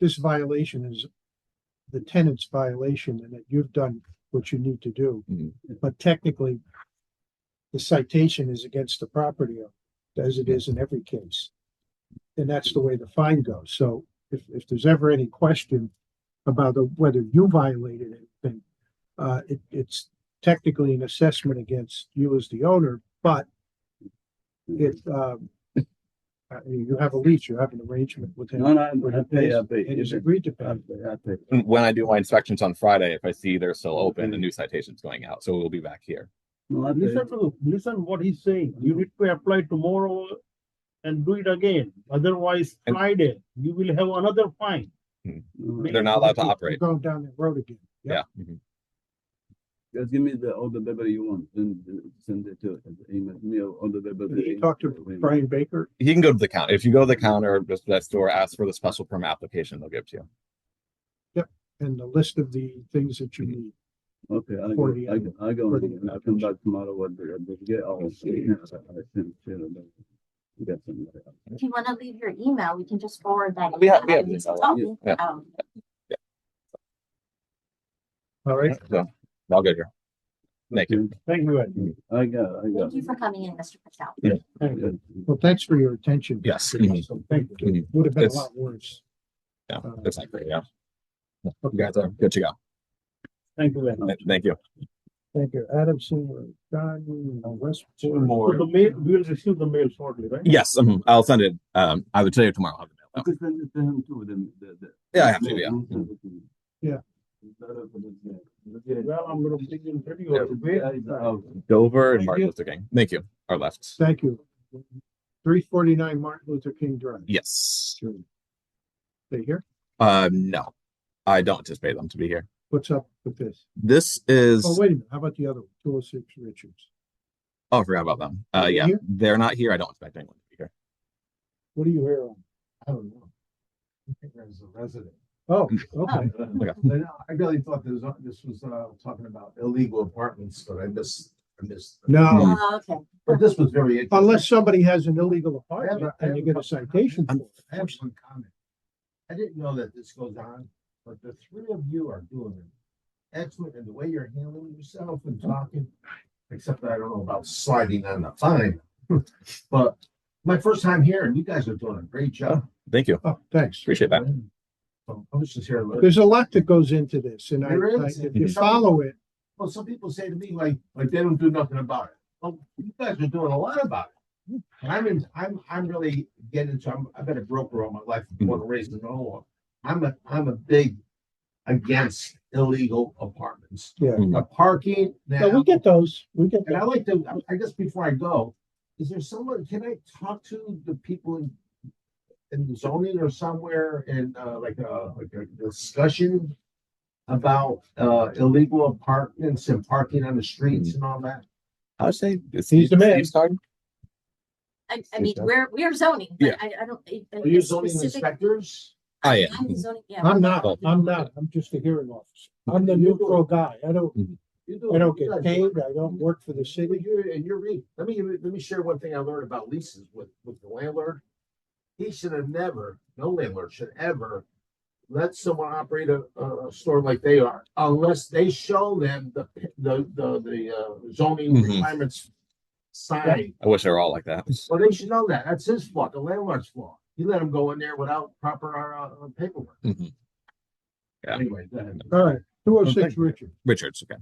this violation is the tenant's violation and that you've done what you need to do. Mhm. But technically, the citation is against the property owner, as it is in every case. And that's the way the fine goes. So if there's ever any question about whether you violated anything, it's technically an assessment against you as the owner, but you have a lease, you have an arrangement with him. No, I where he pay. pays, I pay. And he's agreed to pay. I pay. when I do my inspections on Friday, if I see they're still open, the new citation's going out. So we'll be back here. No, I pay. Listen what he's saying. You need to apply tomorrow and do it again. Otherwise, And- Friday, you will have another fine. No, They're not allowed to You're operate. going down that road again. Yeah. Mhm. Just give me all the paper you want, then send it to email me all the paper. Did you talk to Brian Baker? He can go to the counter. If you go to the counter, just that store, ask for the special permit application, they'll give it to you. And the list of the things that you need. Okay, I For go, the, I go, I go, for and the I'll come back tomorrow, what they get all. I send it. We got some. If you want to leave your email, we can just forward that. We have- we have email. email. Oh, Yeah. oh, All right. So, all good here. Thank you. Thank you. Ed. I got. Thank you for coming in, Mr. Patel. Well, thanks for your attention. Yes. So thank you. Mhm. Would have been a It's- lot worse. Yeah, that's not great. Yeah. You guys are good to go. Thank you very much. Thank you. Thank you. Adamson, Don, West. Two more. So the mail, we will receive the mail shortly, right? Yes, I'll send it. Either today or tomorrow. I'll have it mailed You out. could send it to him too, Yeah, I have to, yeah. Yeah. Well, I'm gonna bring in pretty Yeah. good. Dover and Thank Martin you. Luther King. Thank you. Our left. Thank you. 349 Martin Luther King Drive. Yes. They here? No, I don't anticipate them to be here. What's up with this? This is. Oh, wait a minute. How about the other one? 206 Richards. Oh, I forgot about them. Are they Yeah, here? they're not here. I don't expect anyone to be here. What are you here on? I don't know. I think as a resident. Oh, okay. I really thought this was talking about illegal apartments, but I missed. No, Oh, okay. But this was very interesting. unless somebody has an illegal I have apartment a- I and have you a get a couple- citation for it. I have one comment. I didn't know that this goes on, but the three of you are doing it excellent in the way you're handling yourself and talking. Except that I don't know about sliding on the fine. But my first time here, and you guys are doing a great job. Thank you. Oh, thanks. Appreciate that. I was just here. to learn. There's a lot that goes into this, and There is. if you follow it, Well, some people say to me like they don't do nothing about it. Well, you guys are doing a lot about it. And I'm really getting into. I've been a broker all my life, born and raised in Iowa. I'm a big against illegal apartments. yeah. The parking. No, we get those. We get And I those. like to. I guess before I go, is there someone? Can I talk to the people in zoning or somewhere in like a discussion about illegal apartments and parking on the streets and all that? I would say He's the man. Steve's card. I mean, we're zoning, Yeah. but I don't. Are you zoning inspectors? I am. I'm the zoning, yeah. I'm not, Oh. I'm not. I'm just a hearing officer. I'm the neutral guy. I don't get paid. I don't work for the Well, city. you're right. Let me share one thing I learned about leases with the landlord. He should have never, no landlord should ever let someone operate a store like they are unless they show them the zoning Mhm. requirements sign. I wish they were all like that. Well, they should know that. That's his fault, the landlord's fault. He let him go in there without proper paperwork. Mhm. Yeah. Anyway, go ahead. All right, 206 Okay. Richard. Richards, okay.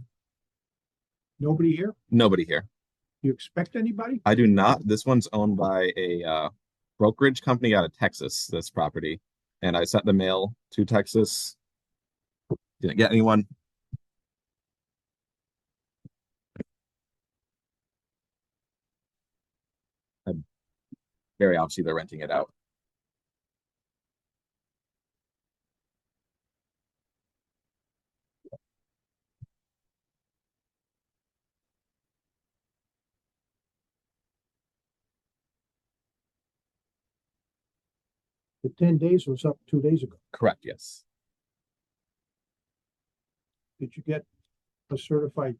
Nobody here? Nobody here. You expect anybody? I do not. This one's owned by a brokerage company out of Texas, this property. And I sent the mail to Texas. Didn't get anyone. Very obviously they're renting it out. The 10 days was up 2 days ago. Correct, yes. Did you get a certified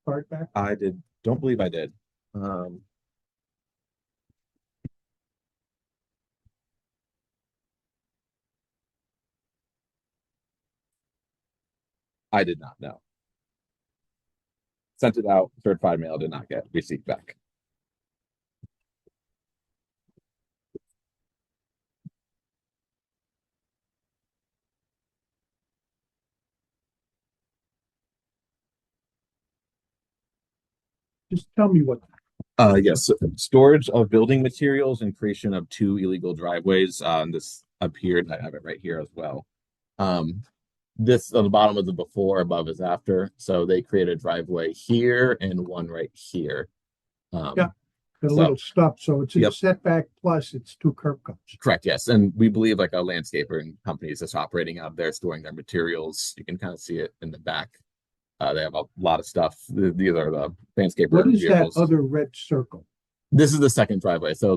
card back? Don't believe I did. I did not know. Sent it out, certified mail, did not get receipt back. Just tell me what. Yes, storage of building materials and creation of 2 illegal driveways. This appeared, I have it right here as well. This on the bottom of the before, above is after. So they created a driveway here and one right here. Yeah. A So- little stuff, so it's a Yep. setback plus it's 2 curb cuts. Correct, yes. And we believe like a landscaper and companies that's operating out there storing their materials. You can kind of see it in the back. They have a lot of stuff. These are the landscaper What is that vehicles. other red circle? This is the second driveway. So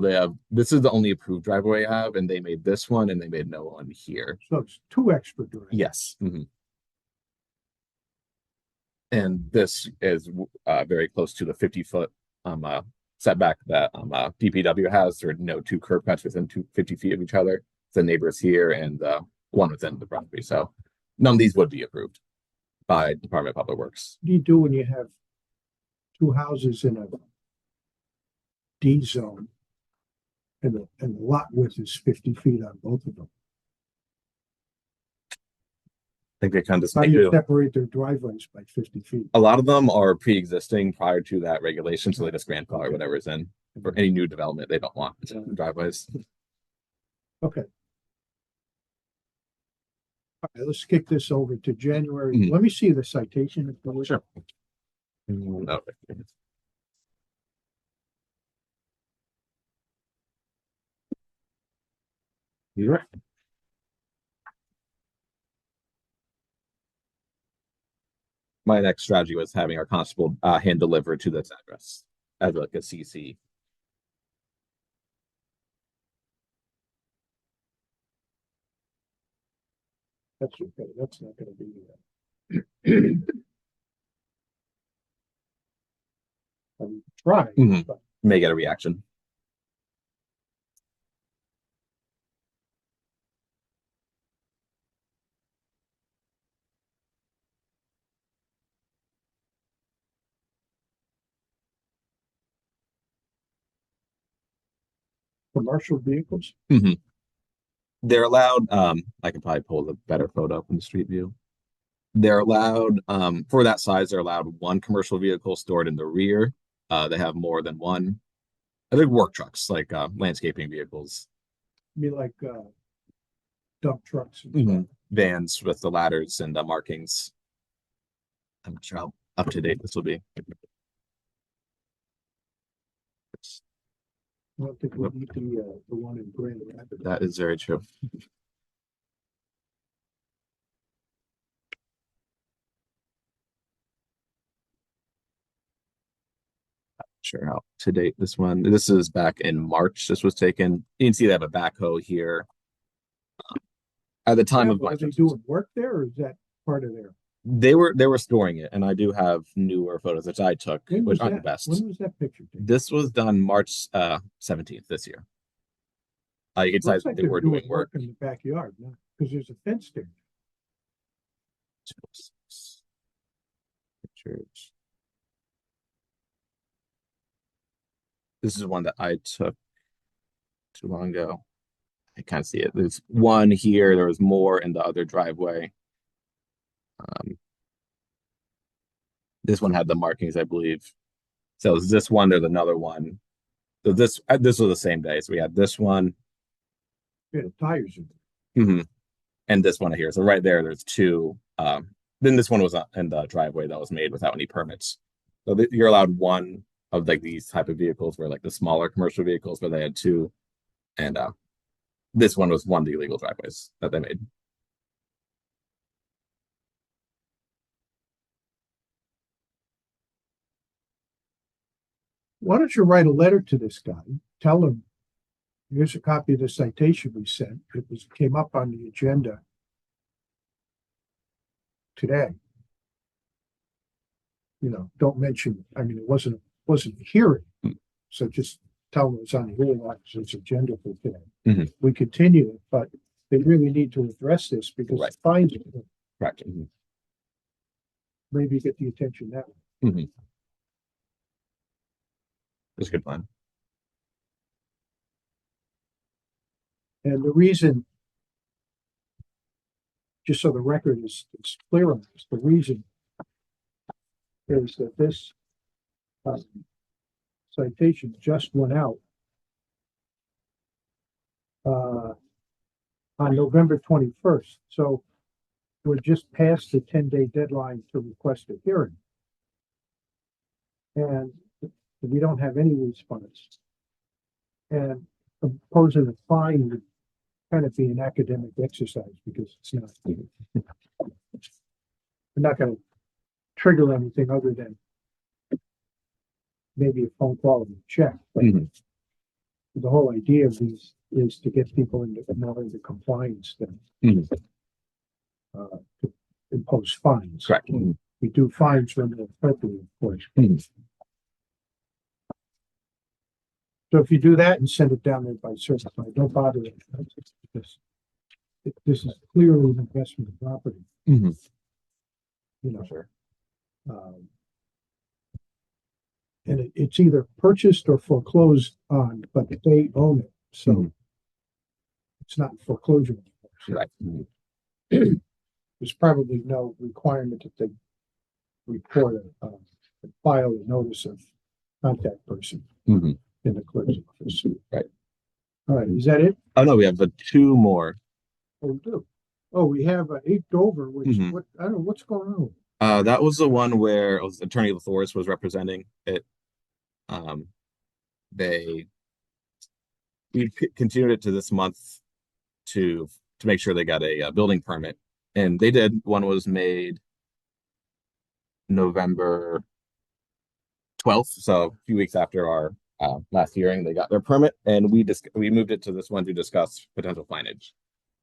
this is the only approved driveway I have, and they made this one and they made no one here. So it's 2 extra driveways. Yes. Mhm. And this is very close to the 50-foot setback that DPW has. There are no 2 curb cuts within 50 feet of each other. The neighbors here and one within the property. So none of these would be approved by Department of Public Works. What do you do when you have 2 houses in a D zone? And the lot width is 50 feet on both of them. I think they kind of just How make do you it. separate their driveways by 50 feet? A lot of them are pre-existing prior to that regulation, so they just grandfather whatever's in. For any new development, they don't want driveways. Okay. All right, let's kick this over to January. Mhm. Let me see the citation. if there was- Sure. No. You're right. My next strategy was having our constable hand deliver to this address as like a CC. That's okay, that's not gonna be. I'm trying, Mhm. but May get a reaction. commercial vehicles, They're allowed, I can probably pull the better photo from the street view. They're allowed, for that size, they're allowed one commercial vehicle stored in the rear. They have more than one. I think work trucks, like landscaping vehicles, I mean, like, dump trucks and stuff. vans with the ladders and the markings. I'm not sure how up to date this will be. I don't think we need the one in Grand Rapids. That is very true. Sure how to date this one. This is back in March. This was taken. You can see they have a backhoe here. At the time Yeah, of but my are they doing work there, or is that part of their? they were storing it, and I do have newer photos that I took, When which was aren't the that? best. When was that picture taken? This was done March 17th this year. You can Looks tell like they they're were doing work. in the backyard, no? Because there's a fence there. Pictures. This is one that I took too long ago. I can't see it. There's one here. There was more in the other driveway. This one had the markings, I believe. So is this one? There's another one. So this was the same day. So we had this one, Yeah, the tires in there. and this one here. So right there, there's two. Then this one was in the driveway that was made without any permits. So you're allowed one of like these type of vehicles, where like the smaller commercial vehicles, where they had two, and this one was one of the illegal driveways that they made. Why don't you write a letter to this guy? Tell him, here's a copy of the citation we sent. Came up on the agenda today. You know, don't mention, I mean, it wasn't a hearing. So just tell them it's on the hearing officer's agenda for today. We continue it, but they really need to address this because Right. the fines Correct. maybe get the attention that way. That's a good plan. And the reason, just so the record is clear on this, the reason is that this citation just went out on November 21st. So we're just past the 10-day deadline to request a hearing. And we don't have any response. And imposing a fine would kind of be an academic exercise because it's not. We're not going to trigger anything other than maybe a phone call and a check. But the whole idea of these is to get people more into compliance than to impose fines. Correct. We do fines when they're appropriate, of course. So if you do that and send it down there by certified, don't bother it. This is clearly an investment in property. You know, Sure. And it's either purchased or foreclosed on, but they own it, so it's not foreclosure. Right. There's probably no requirement that they report file a notice of contact person in the clerk's office. Right. All right, is that it? Oh no, we have two more. Oh, we do. Oh, we have 8 Dover, which what I don't know what's going on. That was the one where Attorney LaForest was representing it. We continued it to this month to make sure they got a building permit, and they did. One was made November 12th, so a few weeks after our last hearing, they got their permit, and we moved it to this one to discuss potential signage.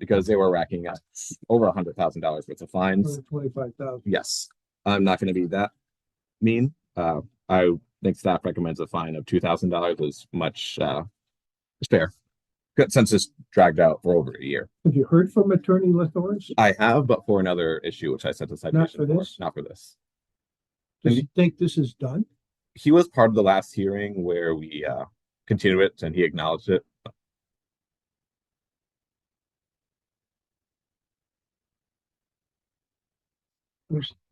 because they were racking up over $100,000 worth of fines. 25,000. Yes, I'm not going to be that mean. I think staff recommends a fine of $2,000 is much fair. Good, since it's dragged out for over a year. Have you heard from Attorney Lathoris? I have, but for another issue, which I sent a citation for this? Not for this. Does he think this is done? He was part of the last hearing where we continued it, and he acknowledged it.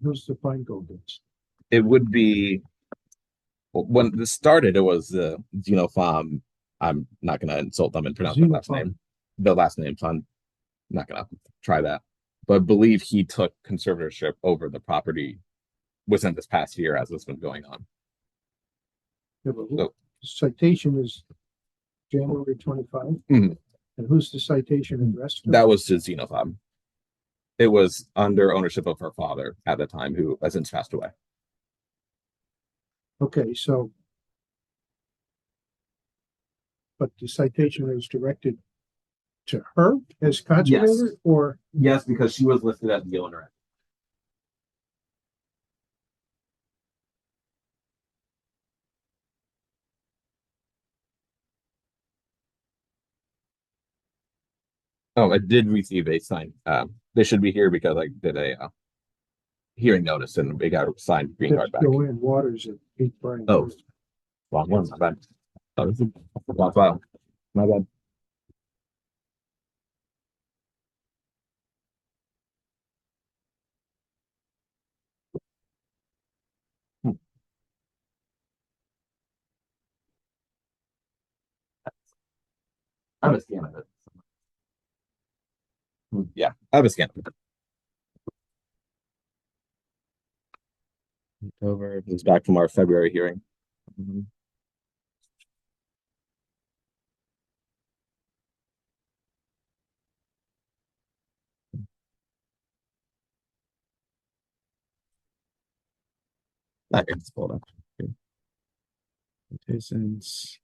Who's the fine go against? It would be when this started. It was the Xenophom. I'm not going to insult them and pronounce the last name. The last name, so I'm not going to try that. But I believe he took conservatorship over the property within this past year as this been going on. Yeah, but the citation is January 25. Mhm. And who's the citation addressed to? That was to Xenophom. It was under ownership of her father at the time, who has since passed away. Okay, so. But the citation is directed to her as conservator, or? Yes, because she was listed as the owner. Oh, I did receive a sign. They should be here because I did a hearing notice and they got a signed green card back. Joanne Waters at 8 Bryan. Oh, wrong one. My bad. Oh, this is a wrong file. My bad. I have a scan of it. Yeah, I have a scan of it. Over. It's back from our February hearing. I can just pull it up. Okay. Citations.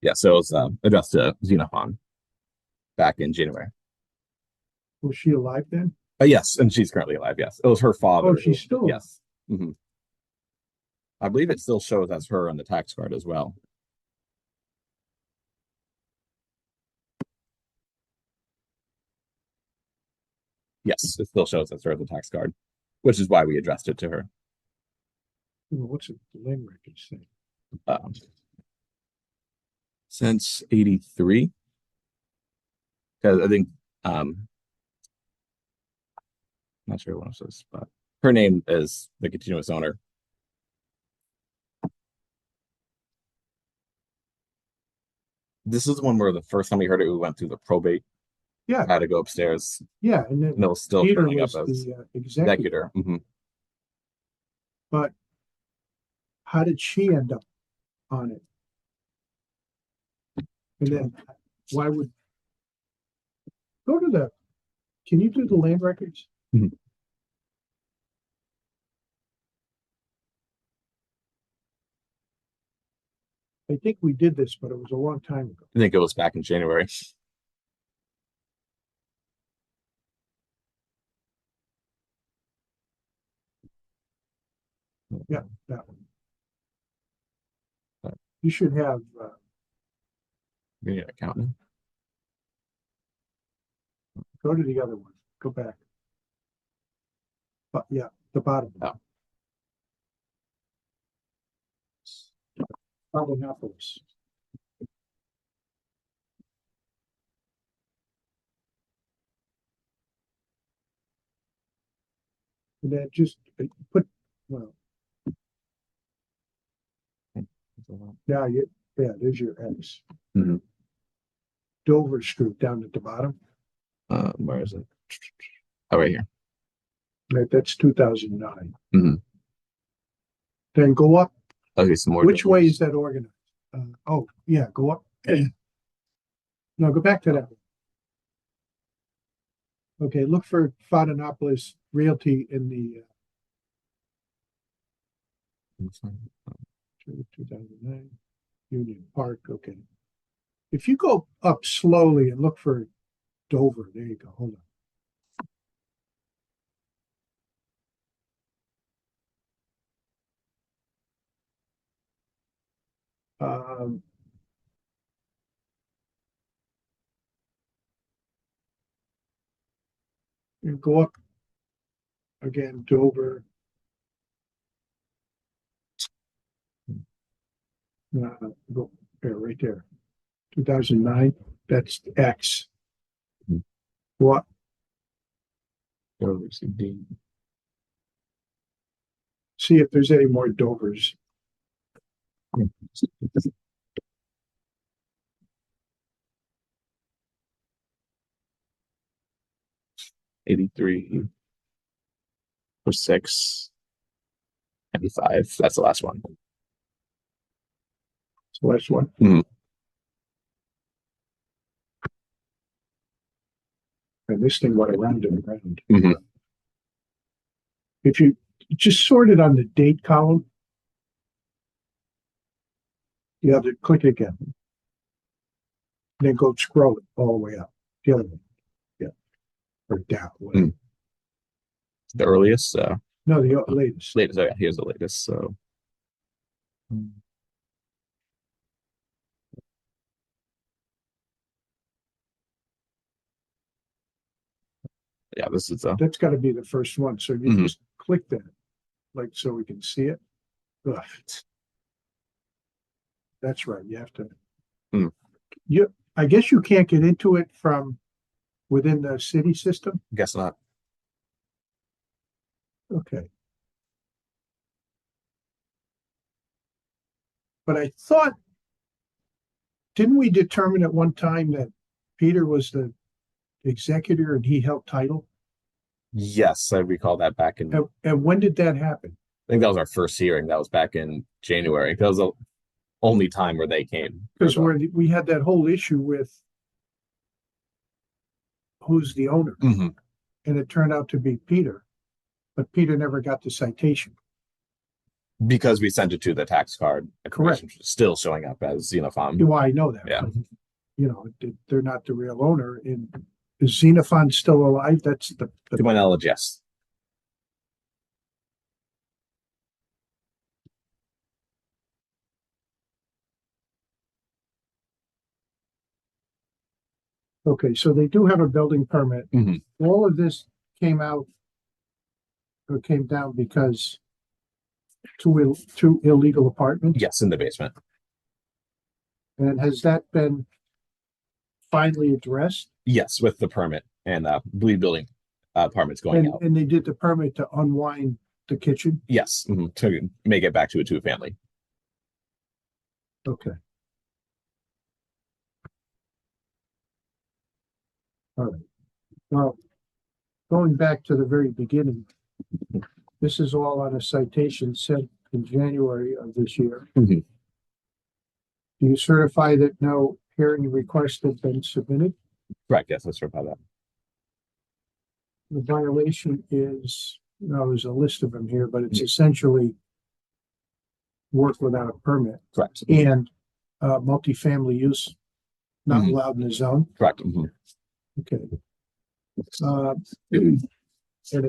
Yeah, so it was addressed to Xenophon back in January. Was she alive then? Yes, and she's currently alive. Yes, it was her father. Oh, she's still alive. Yes. I believe it still shows as her on the tax card as well. Yes, it still shows as her on the tax card, which is why we addressed it to her. What's the land records say? Since 83. Because I think not sure what it says, but her name is the continuous owner. This is one where the first time we heard it, we went through the probate. Yeah. Had to go upstairs. Yeah, and then And it was still Peter showing up was as the executor. executor. But how did she end up on it? And then why would go to the? Can you do the land records? Mhm. I think we did this, but it was a long time ago. I think it was back in January. Yeah, that one. Right. You should have. We need an accountant. Go to the other one. Go back. But yeah, the bottom. Oh. Papadopoulos. And then just put, well, yeah, there's your X. Mhm. Dover Street down at the bottom. Where is it? Oh, right here. Right, that's 2009. Mhm. Then go up. Okay, some more. Which way is that organized? Oh, yeah, go up. No, go back to that one. Okay, look for Fadenopolis Realty in the 2009, Union Park, okay. If you go up slowly and look for Dover, there you go, hold on. You go up again, Dover. Go there, right there. 2009, that's X. Hmm. What? Dover's D. See if there's any more Dovers. '83 or 6. 95. That's the last one. So that's one. Mhm. And this thing went around and around. Mhm. If you just sort it on the date column, you have to click it again. Then go scroll it all the way up. The other one. Yeah. Or down. Whatever. The earliest, No, the latest. latest. Oh yeah, here's the latest. So. Yeah, this is That's got to be the first one. So you Mhm. just click that, like so we can see it. Ugh. That's right. You have to. Mm. I guess you can't get into it from within the city system. guess not. Okay. But I thought, didn't we determine at one time that Peter was the executor and he held title? Yes, I recall that back in. And when did that happen? I think that was our first hearing. That was back in January. That was the only time where they came. Because we had that whole issue with who's the owner, Mhm. and it turned out to be Peter, but Peter never got the citation. Because we sent it to the tax card. Correct. Still showing up as Xenophon. Well, I know that. Yeah. But, you know, they're not the real owner. And is Xenophon still alive? That's To my knowledge, yes. okay. So they do have a building permit. Mhm. All of this came out or came down because two illegal apartments. Yes, in the basement. And has that been finally addressed? Yes, with the permit and bleed building apartments going out. And they did the permit to unwind the kitchen? Yes, to make it back to a two-family. Okay. All right. Well, going back to the very beginning, this is all on a citation sent in January of this year. Mhm. Do you certify that no hearing request has been submitted? Correct. Yes, let's about that. The violation is, there's a list of them here, but it's essentially work without a permit Correct. and multifamily use not Mhm. allowed in the zone. Correct. Mhm. Okay. And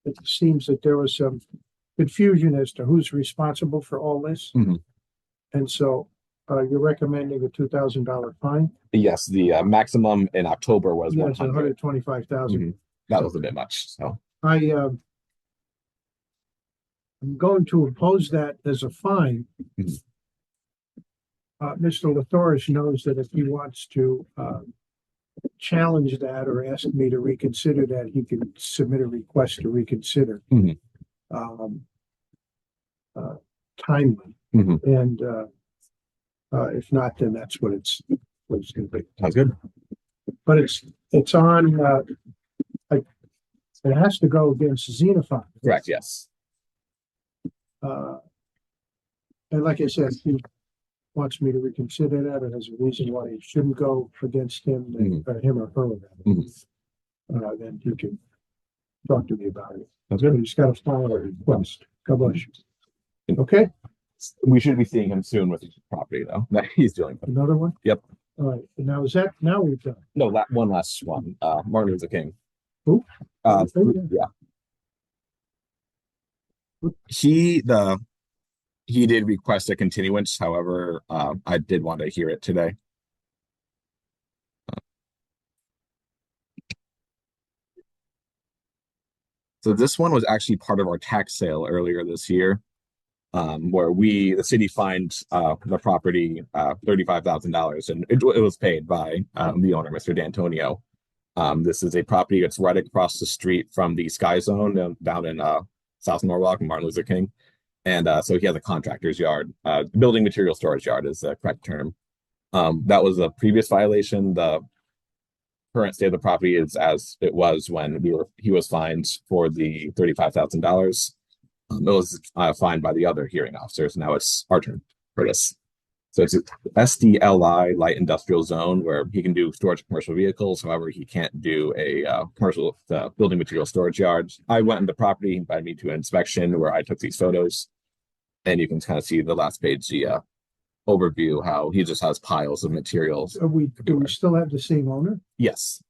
it seems that there was some confusion as to who's responsible for all this. Mhm. And so you're recommending a $2,000 fine? Yes, the maximum in October was Yes, 100. 125,000. Mhm. That was a bit much. So. I'm going to impose that as a fine. Mhm. Mr. Lathoris knows that if he wants to challenge that or ask me to reconsider that, he can submit a request to reconsider. Mhm. Timely. Mhm. And if not, then that's what it's going to be. Sounds good. But it's on. It has to go against Xenophon. Correct. Yes. And like I said, he wants me to reconsider that, or has a reason why it shouldn't go against him, or him or her. Then he can talk to me about it. Sounds But good. he's got to file a request. God bless you. Okay, We should be seeing him soon with the property though, that he's dealing with. another one? Yep. All right, and now is that, now we've done. No, one last one, Martin Luther King. Who? Uh, Oh, yeah. yeah. He did request a continuance, however, I did want to hear it today. So this one was actually part of our tax sale earlier this year, where the city fined the property $35,000, and it was paid by the owner, Mr. D'Antonio. This is a property that's right across the street from the Sky Zone down in South Norwalk and Martin Luther King. And so he has a contractor's yard, building material storage yard is the correct term. That was a previous violation. The current state of the property is as it was when he was fined for the $35,000. It was fined by the other hearing officers. Now it's our turn for this. So it's SDLI light industrial zone where he can do storage of commercial vehicles. However, he can't do a commercial building material storage yard. I went in the property, he invited me to an inspection where I took these photos, and you can kind of see the last page, the overview, how he just has piles of materials. Do we still have the same owner? Yes.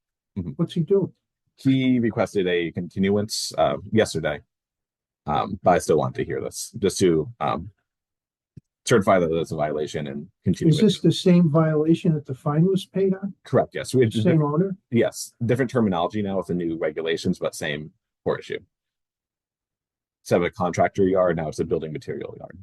What's he doing? He requested a continuance yesterday, but I still want to hear this just to certify that it's a violation and continue. Is this the same violation that the fine was paid on? Correct? Yes. We have Same owner? Yes, different terminology now with the new regulations, but same core issue. Instead of a contractor yard, now it's a building material yard.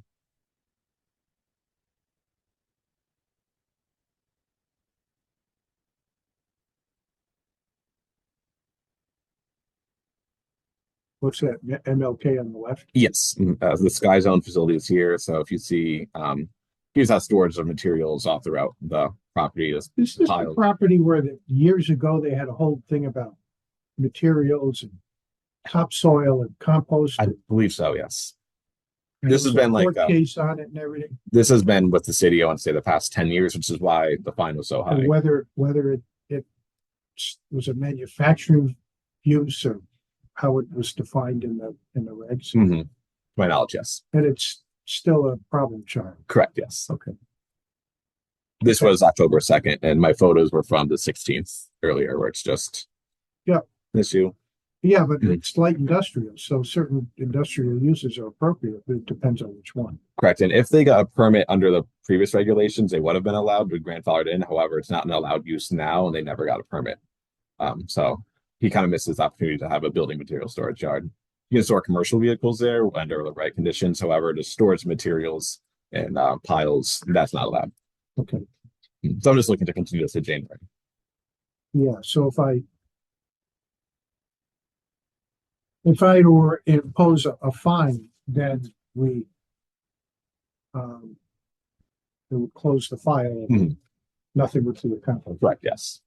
What's that? MLK on the left? Yes, the Sky Zone facility is here. So if you see, he has storage of materials all throughout the property. This is the property where years ago they had a whole thing about materials and topsoil and compost. I believe so. Yes. And This has been like court case on it and everything. This has been with the city, I want to say, the past 10 years, which is why the fine was so high. And whether it was a manufacturing use or how it was defined in the regs. To my knowledge, yes. And it's still a problem child. Correct. Yes. Okay. This was October 2nd, and my photos were from the 16th earlier, where it's just an issue. Yeah, but it's light industrial, so certain industrial uses are appropriate, but it depends on which one. Correct. And if they got a permit under the previous regulations, they would have been allowed to grandfathered in. However, it's not an allowed use now, and they never got a permit. So he kind of missed his opportunity to have a building material storage yard. You can store commercial vehicles there under the right conditions. However, to storage materials and piles, that's not allowed. Okay. So I'm just looking to continue this to January. Yeah, so if I were to impose a fine, then it would close the file and nothing would be accomplished. Correct. Yes.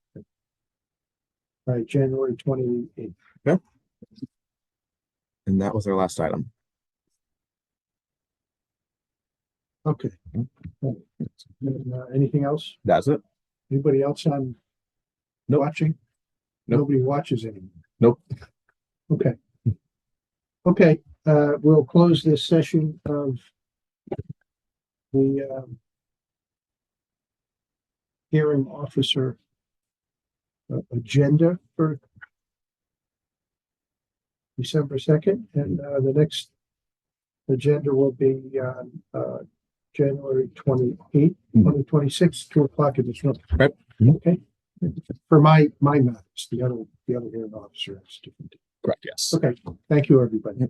All right, January 28th. Okay. And that was our last item. Okay. Anything else? That's it. Anybody else on watching? Nope. Nobody watches anymore. Nope. Okay. Okay, we'll close this session of the hearing officer agenda for December 2nd, and the next agenda will be on January 28th, 2026, 2:00 in this room. Right. Okay. For my matters, the other hearing officer is different. Correct. Yes. Okay. Thank you, everybody.